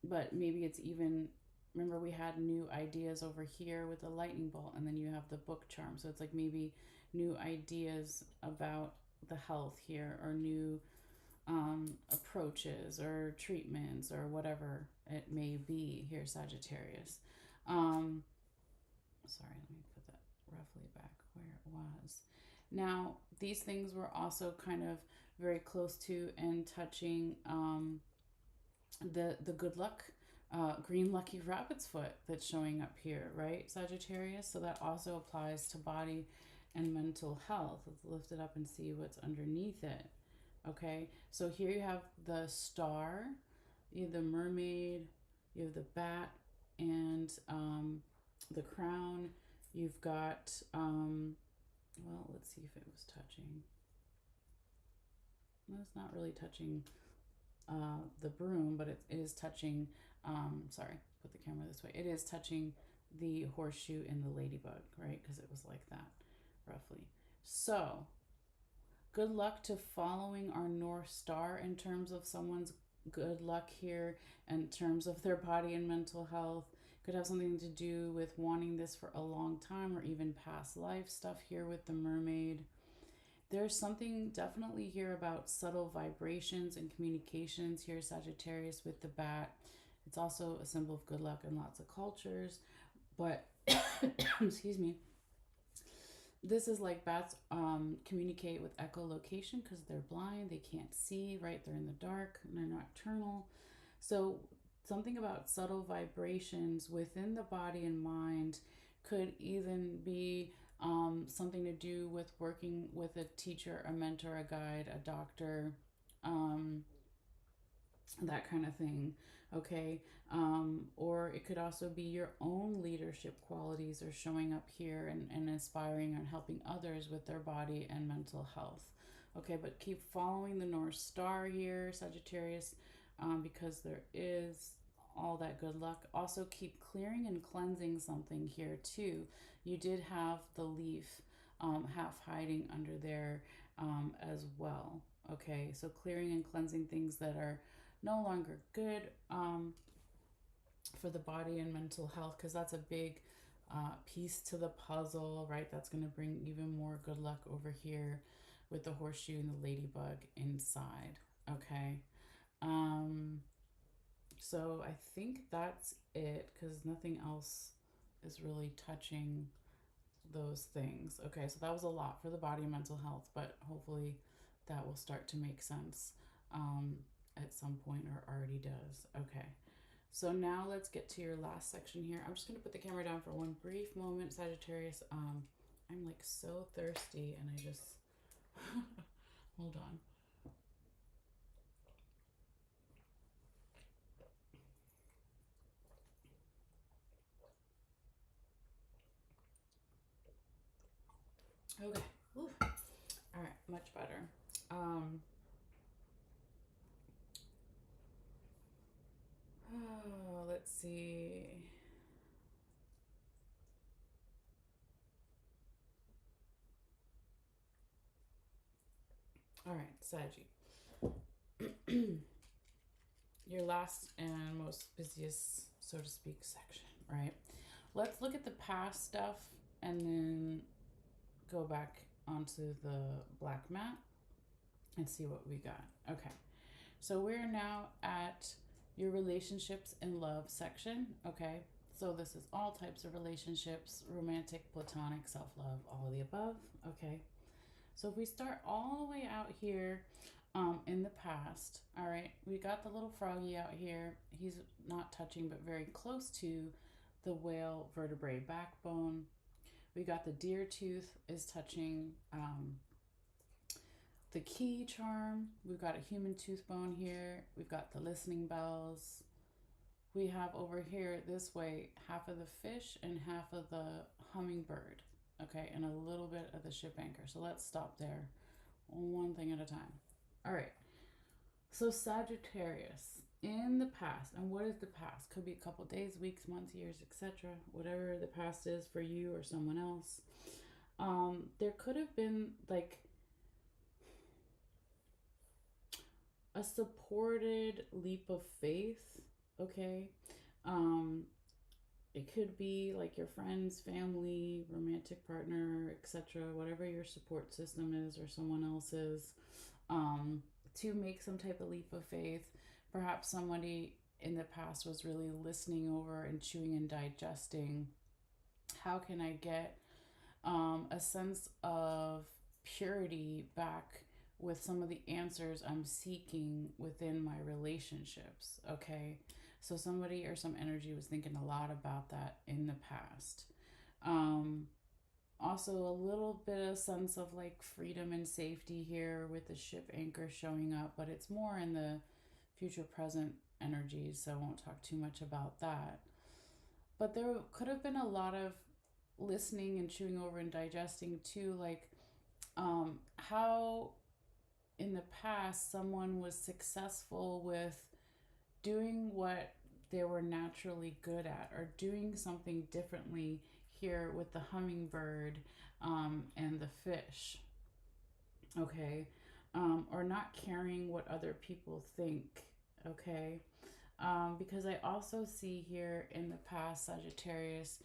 But maybe it's even, remember we had new ideas over here with the lightning bolt, and then you have the book charm. So it's like maybe new ideas about the health here, or new approaches or treatments or whatever it may be here, Sagittarius. Sorry, let me put that roughly back where it was. Now, these things were also kind of very close to and touching the good luck, green lucky rabbit's foot that's showing up here, right, Sagittarius? So that also applies to body and mental health. Let's lift it up and see what's underneath it. Okay, so here you have the star, you have the mermaid, you have the bat, and the crown. You've got, well, let's see if it was touching. Well, it's not really touching the broom, but it is touching, sorry, put the camera this way. It is touching the horseshoe and the ladybug, right? Because it was like that, roughly. So, good luck to following our North Star in terms of someone's good luck here, in terms of their body and mental health. Could have something to do with wanting this for a long time, or even past life stuff here with the mermaid. there's something definitely here about subtle vibrations and communications here, Sagittarius, with the bat. It's also a symbol of good luck in lots of cultures. But, excuse me, this is like bats communicate with echolocation because they're blind, they can't see, right? They're in the dark and they're nocturnal. So, something about subtle vibrations within the body and mind could even be something to do with working with a teacher, a mentor, a guide, a doctor, um, that kind of thing. Okay. Or it could also be your own leadership qualities are showing up here and inspiring and helping others with their body and mental health. Okay, but keep following the North Star here, Sagittarius, because there is all that good luck. Also, keep clearing and cleansing something here, too. You did have the leaf half hiding under there as well. Okay, so clearing and cleansing things that are no longer good for the body and mental health, because that's a big piece to the puzzle, right? That's going to bring even more good luck over here with the horseshoe and the ladybug inside. Okay. So I think that's it, because nothing else is really touching those things. Okay, so that was a lot for the body and mental health, but hopefully that will start to make sense at some point, or already does. Okay, so now let's get to your last section here. I'm just going to put the camera down for one brief moment, Sagittarius. I'm like so thirsty and I just hold on. Okay. Ooh. All right, much better. Oh, let's see. All right, Saggy. Your last and most busiest, so to speak, section, right? Let's look at the past stuff and then go back onto the black mat and see what we got. Okay, so we're now at your relationships and love section. Okay, so this is all types of relationships: romantic, platonic, self-love, all of the above. Okay, so if we start all the way out here in the past, all right, we got the little froggy out here. He's not touching, but very close to the whale vertebrae backbone. We got the deer tooth is touching the key charm. We've got a human tooth bone here. We've got the listening bells. We have over here this way half of the fish and half of the hummingbird. Okay, and a little bit of the ship anchor. So let's stop there, one thing at a time. All right. So Sagittarius, in the past, and what is the past? Could be a couple days, weeks, months, years, etc. Whatever the past is for you or someone else. There could have been like a supported leap of faith. Okay. It could be like your friends, family, romantic partner, etc. Whatever your support system is, or someone else's, to make some type of leap of faith. Perhaps somebody in the past was really listening over and chewing and digesting. How can I get a sense of purity back with some of the answers I'm seeking within my relationships? Okay, so somebody or some energy was thinking a lot about that in the past. Also, a little bit of sense of like freedom and safety here with the ship anchor showing up, but it's more in the future present energies, so I won't talk too much about that. But there could have been a lot of listening and chewing over and digesting too, like how in the past someone was successful with doing what they were naturally good at, or doing something differently here with the hummingbird and the fish. Okay, or not caring what other people think. Okay, because I also see here in the past, Sagittarius,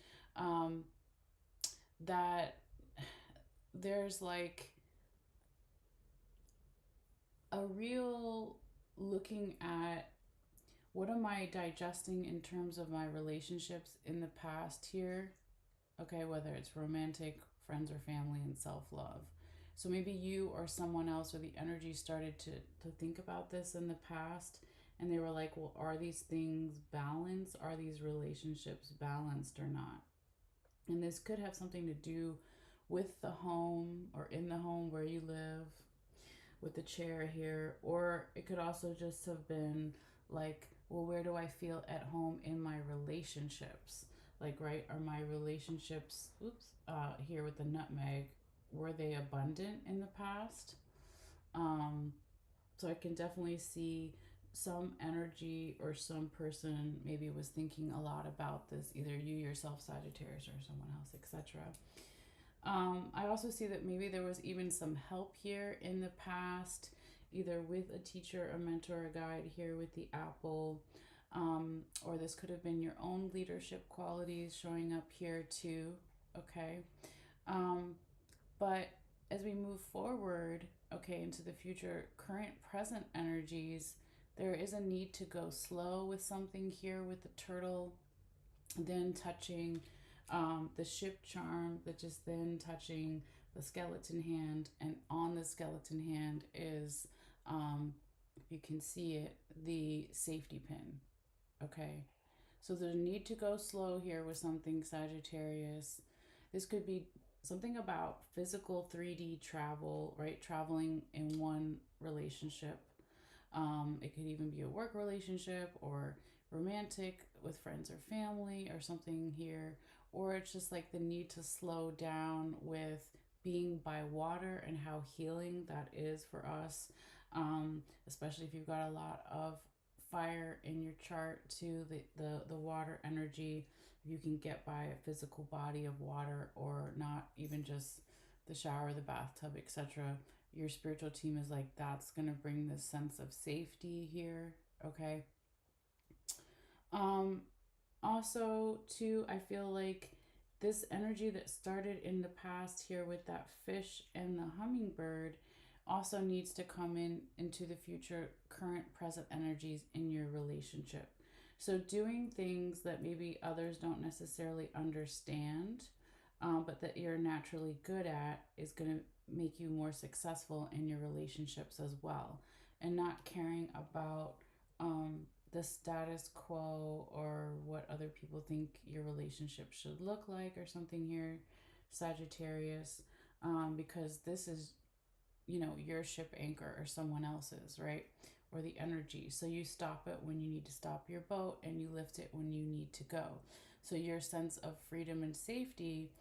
that there's like a real looking at what am I digesting in terms of my relationships in the past here. Okay, whether it's romantic, friends or family, and self-love. So maybe you or someone else or the energy started to think about this in the past, and they were like, well, are these things balanced? Are these relationships balanced or not? And this could have something to do with the home or in the home where you live, with the chair here, or it could also just have been like, well, where do I feel at home in my relationships? Like, right, are my relationships, here with the nutmeg, were they abundant in the past? Um, so I can definitely see some energy or some person maybe was thinking a lot about this, either you yourself, Sagittarius, or someone else, etc. I also see that maybe there was even some help here in the past, either with a teacher, a mentor, a guide here with the apple, or this could have been your own leadership qualities showing up here too. Okay. Um, but as we move forward, okay, into the future, current, present energies, there is a need to go slow with something here with the turtle, then touching the ship charm, that just then touching the skeleton hand, and on the skeleton hand is, if you can see it, the safety pin. Okay, so there's a need to go slow here with something, Sagittarius. This could be something about physical 3D travel, right? Traveling in one relationship. It could even be a work relationship or romantic with friends or family or something here. Or it's just like the need to slow down with being by water and how healing that is for us. Especially if you've got a lot of fire in your chart to the water energy. You can get by a physical body of water, or not even just the shower, the bathtub, etc. Your spiritual team is like, that's going to bring this sense of safety here. Okay. um Also too, I feel like this energy that started in the past here with that fish and the hummingbird also needs to come in into the future, current, present energies in your relationship. So doing things that maybe others don't necessarily understand, but that you're naturally good at, is going to make you more successful in your relationships as well, and not caring about the status quo or what other people think your relationship should look like or something here, Sagittarius, because this is, your ship anchor or someone else's, right? Or the energy. So you stop it when you need to stop your boat, and you lift it when you need to go. So your sense of freedom and safety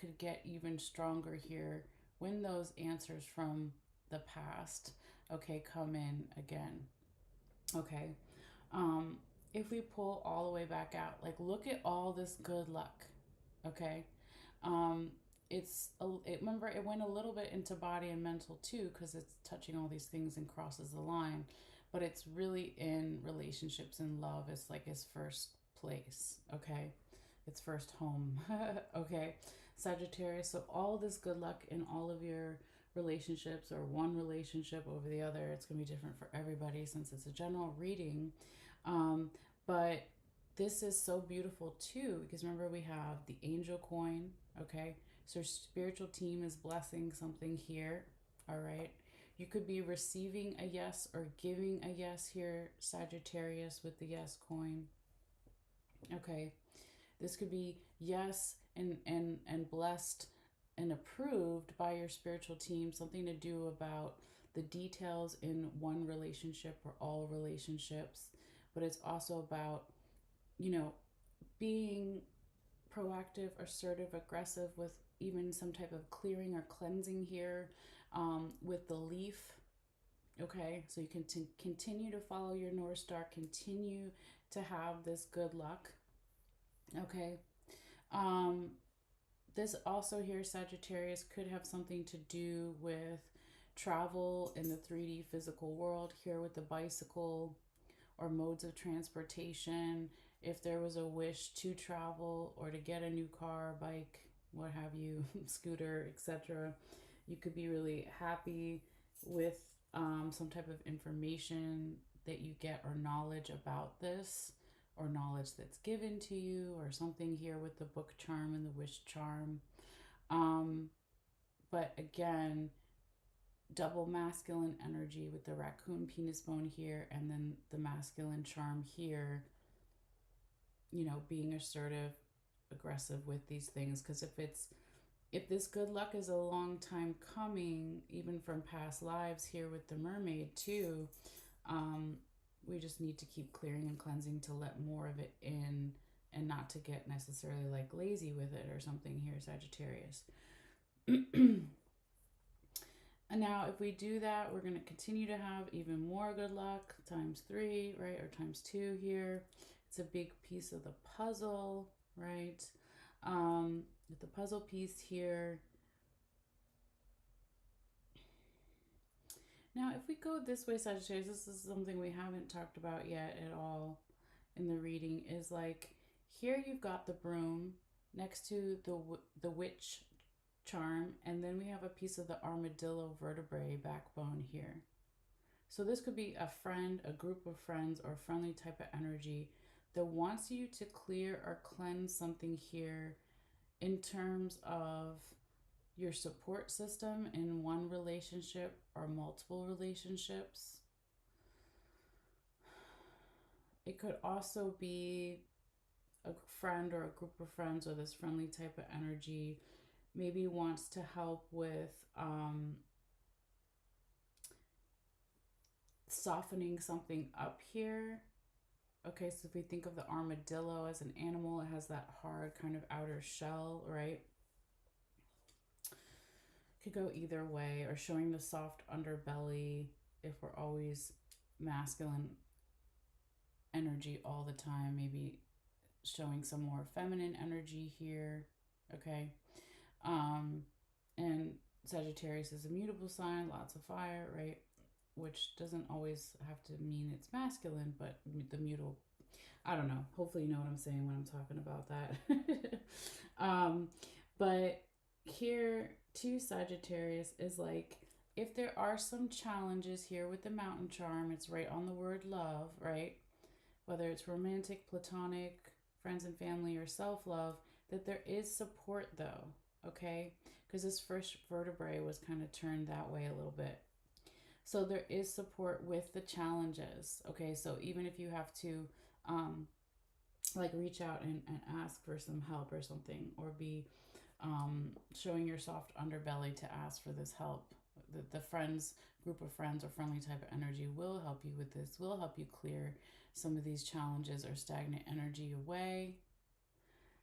could get even stronger here when those answers from the past, okay, come in again. Okay. Um, if we pull all the way back out, like, look at all this good luck. Okay. Um, remember, it went a little bit into body and mental too, because it's touching all these things and crosses the line, but it's really in relationships and love. It's like his first place. Okay. It's first home. Okay. Sagittarius. So all this good luck in all of your relationships, or one relationship over the other. It's going to be different for everybody since it's a general reading. Um, but this is so beautiful too, because remember, we have the angel coin. Okay. So spiritual team is blessing something here. All right. You could be receiving a yes or giving a yes here, Sagittarius, with the yes coin. Okay. This could be yes and blessed and approved by your spiritual team, something to do about the details in one relationship or all relationships. But it's also about, you know, being proactive, assertive, aggressive with even some type of clearing or cleansing here, with the leaf. Okay, so you can continue to follow your North Star, continue to have this good luck. Okay. Um, this also here, Sagittarius, could have something to do with travel in the 3D physical world here with the bicycle, or modes of transportation. If there was a wish to travel or to get a new car, bike, what have you, scooter, etc., you could be really happy with some type of information that you get or knowledge about this, or knowledge that's given to you, or something here with the book charm and the wish charm. But again, double masculine energy with the raccoon penis bone here, and then the masculine charm here, you know, being assertive, aggressive with these things. Because if this good luck is a long time coming, even from past lives here with the mermaid too, we just need to keep clearing and cleansing to let more of it in, and not to get necessarily like lazy with it or something here, Sagittarius. And now if we do that, we're going to continue to have even more good luck times 3, right? Or times 2 here. It's a big piece of the puzzle, right? With the puzzle piece here. Now, if we go this way, Sagittarius, this is something we haven't talked about yet at all in the reading, is like, here you've got the broom next to the witch charm, and then we have a piece of the armadillo vertebrae backbone here. So this could be a friend, a group of friends, or friendly type of energy that wants you to clear or cleanse something here in terms of your support system in one relationship or multiple relationships. It could also be a friend or a group of friends, or this friendly type of energy maybe wants to help with softening something up here. Okay, so if we think of the armadillo as an animal, it has that hard kind of outer shell, right? Could go either way, or showing the soft underbelly if we're always masculine energy all the time, maybe showing some more feminine energy here. Okay. And Sagittarius is a mutable sign, lots of fire, right? Which doesn't always have to mean it's masculine, but the mutable, I don't know. Hopefully you know what I'm saying when I'm talking about that. But here too, Sagittarius is like, if there are some challenges here with the mountain charm, it's right on the word love, right? Whether it's romantic, platonic, friends and family, or self-love, that there is support though, okay? Because this first vertebrae was kind of turned that way a little bit. So there is support with the challenges, okay? So even if you have to like reach out and ask for some help or something, or be showing your soft underbelly to ask for this help, the friends, group of friends or friendly type of energy will help you with this, will help you clear some of these challenges or stagnant energy away.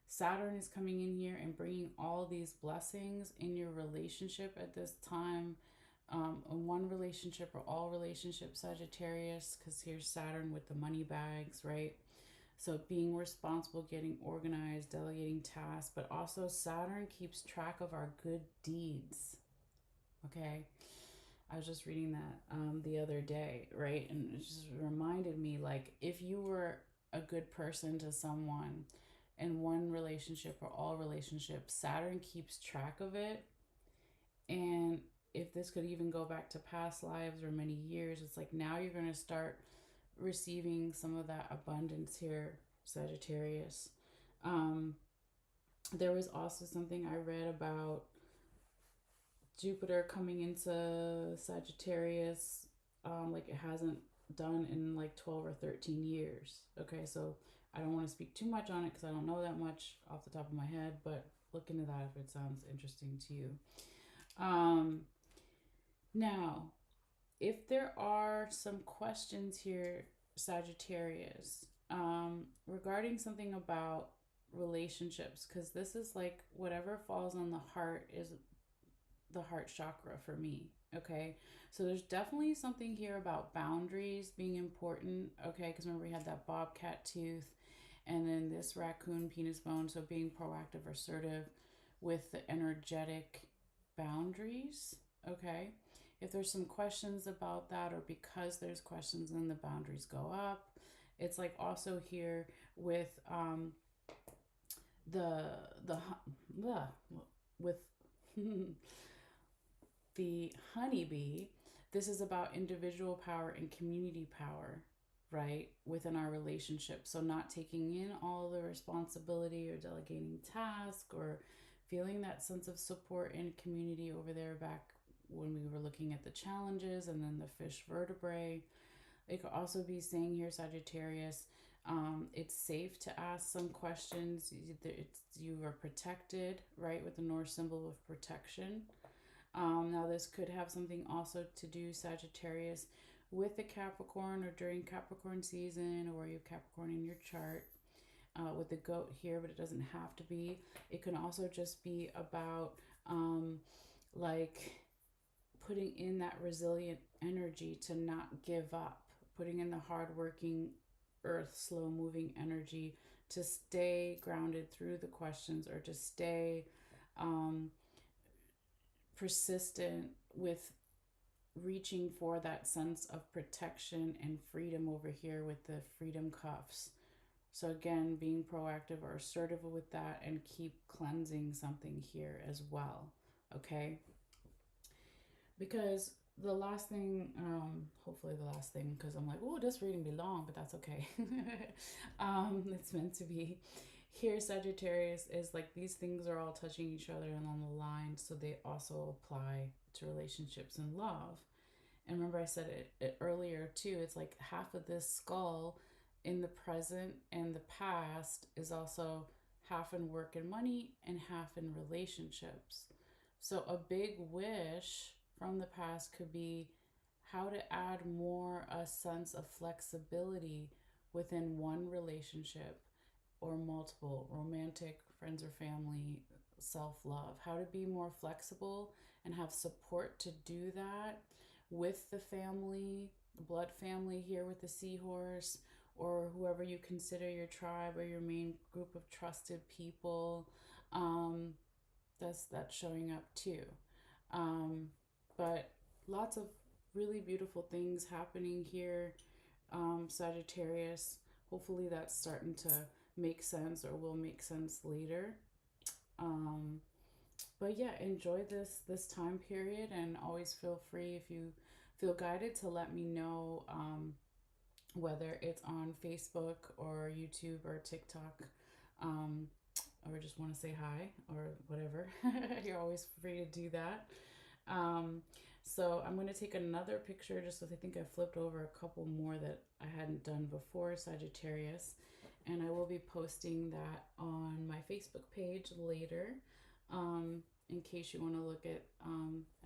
Saturn is coming in here and bringing all these blessings in your relationship at this time. In one relationship or all relationships, Sagittarius, because here's Saturn with the money bags, right? So being responsible, getting organized, delegating tasks, but also Saturn keeps track of our good deeds. Okay. I was just reading that the other day, right? And it just reminded me, like, if you were a good person to someone in one relationship or all relationships, Saturn keeps track of it. And if this could even go back to past lives or many years, it's like now you're going to start receiving some of that abundance here, Sagittarius. There was also something I read about Jupiter coming into Sagittarius, like it hasn't done in like 12 or 13 years. Okay, so I don't want to speak too much on it because I don't know that much off the top of my head, but look into that if it sounds interesting to you. Now, if there are some questions here, Sagittarius, regarding something about relationships, because this is like whatever falls on the heart is the heart chakra for me. Okay, so there's definitely something here about boundaries being important. Okay, because remember we had that bobcat tooth and then this raccoon penis bone. So being proactive, assertive with the energetic boundaries. Okay, if there's some questions about that, or because there's questions and the boundaries go up, it's like also here with with the honeybee. this is about individual power and community power, right, within our relationship. So not taking in all the responsibility or delegating tasks or feeling that sense of support and community over there back when we were looking at the challenges and then the fish vertebrae. It could also be saying here, Sagittarius, it's safe to ask some questions. You are protected, right, with the Norse symbol of protection. Now, this could have something also to do, Sagittarius, with the Capricorn or during Capricorn season, or where you have Capricorn in your chart, with the goat here, but it doesn't have to be. It can also just be about like putting in that resilient energy to not give up, putting in the hardworking earth, slow moving energy to stay grounded through the questions, or to stay persistent with reaching for that sense of protection and freedom over here with the freedom cuffs. So again, being proactive or assertive with that, and keep cleansing something here as well, okay? Because the last thing, hopefully the last thing, because I'm like, oh, this reading be long, but that's okay. It's meant to be. Here, Sagittarius, is like these things are all touching each other and on the line, so they also apply to relationships and love. And remember, I said it earlier too, it's like half of this skull in the present and the past is also half in work and money and half in relationships. So a big wish from the past could be how to add more a sense of flexibility within one relationship or multiple, romantic, friends or family, self-love, how to be more flexible and have support to do that with the family, the blood family here with the seahorse, or whoever you consider your tribe or your main group of trusted people. That's showing up too. But lots of really beautiful things happening here, Sagittarius. Hopefully that's starting to make sense, or will make sense later. But yeah, enjoy this time period, and always feel free, if you feel guided, to let me know, whether it's on Facebook or YouTube or TikTok, or just want to say hi or whatever. You're always free to do that. So I'm going to take another picture, just because I think I flipped over a couple more that I hadn't done before, Sagittarius. And I will be posting that on my Facebook page later, in case you want to look at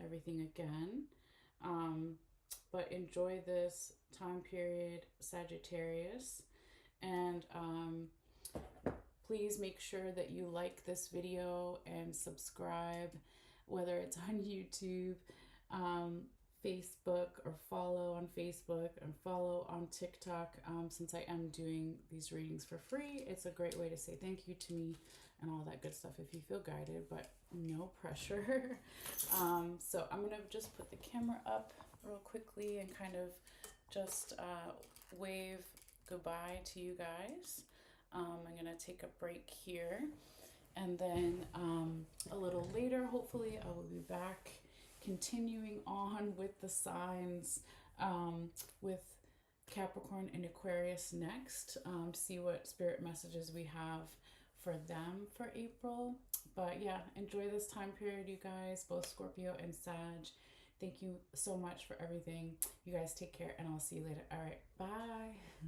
everything again. But enjoy this time period, Sagittarius. And please make sure that you like this video and subscribe, whether it's on YouTube, Facebook, or follow on Facebook and follow on TikTok. Since I am doing these readings for free, it's a great way to say thank you to me and all that good stuff if you feel guided, but no pressure. So I'm gonna just put the camera up real quickly and kind of just wave goodbye to you guys. I'm gonna take a break here, and then a little later, hopefully, I will be back continuing on with the signs, with Capricorn and Aquarius next, see what spirit messages we have for them for April. But yeah, enjoy this time period, you guys, both Scorpio and Sag. Thank you so much for everything. You guys take care, and I'll see you later. All right, bye.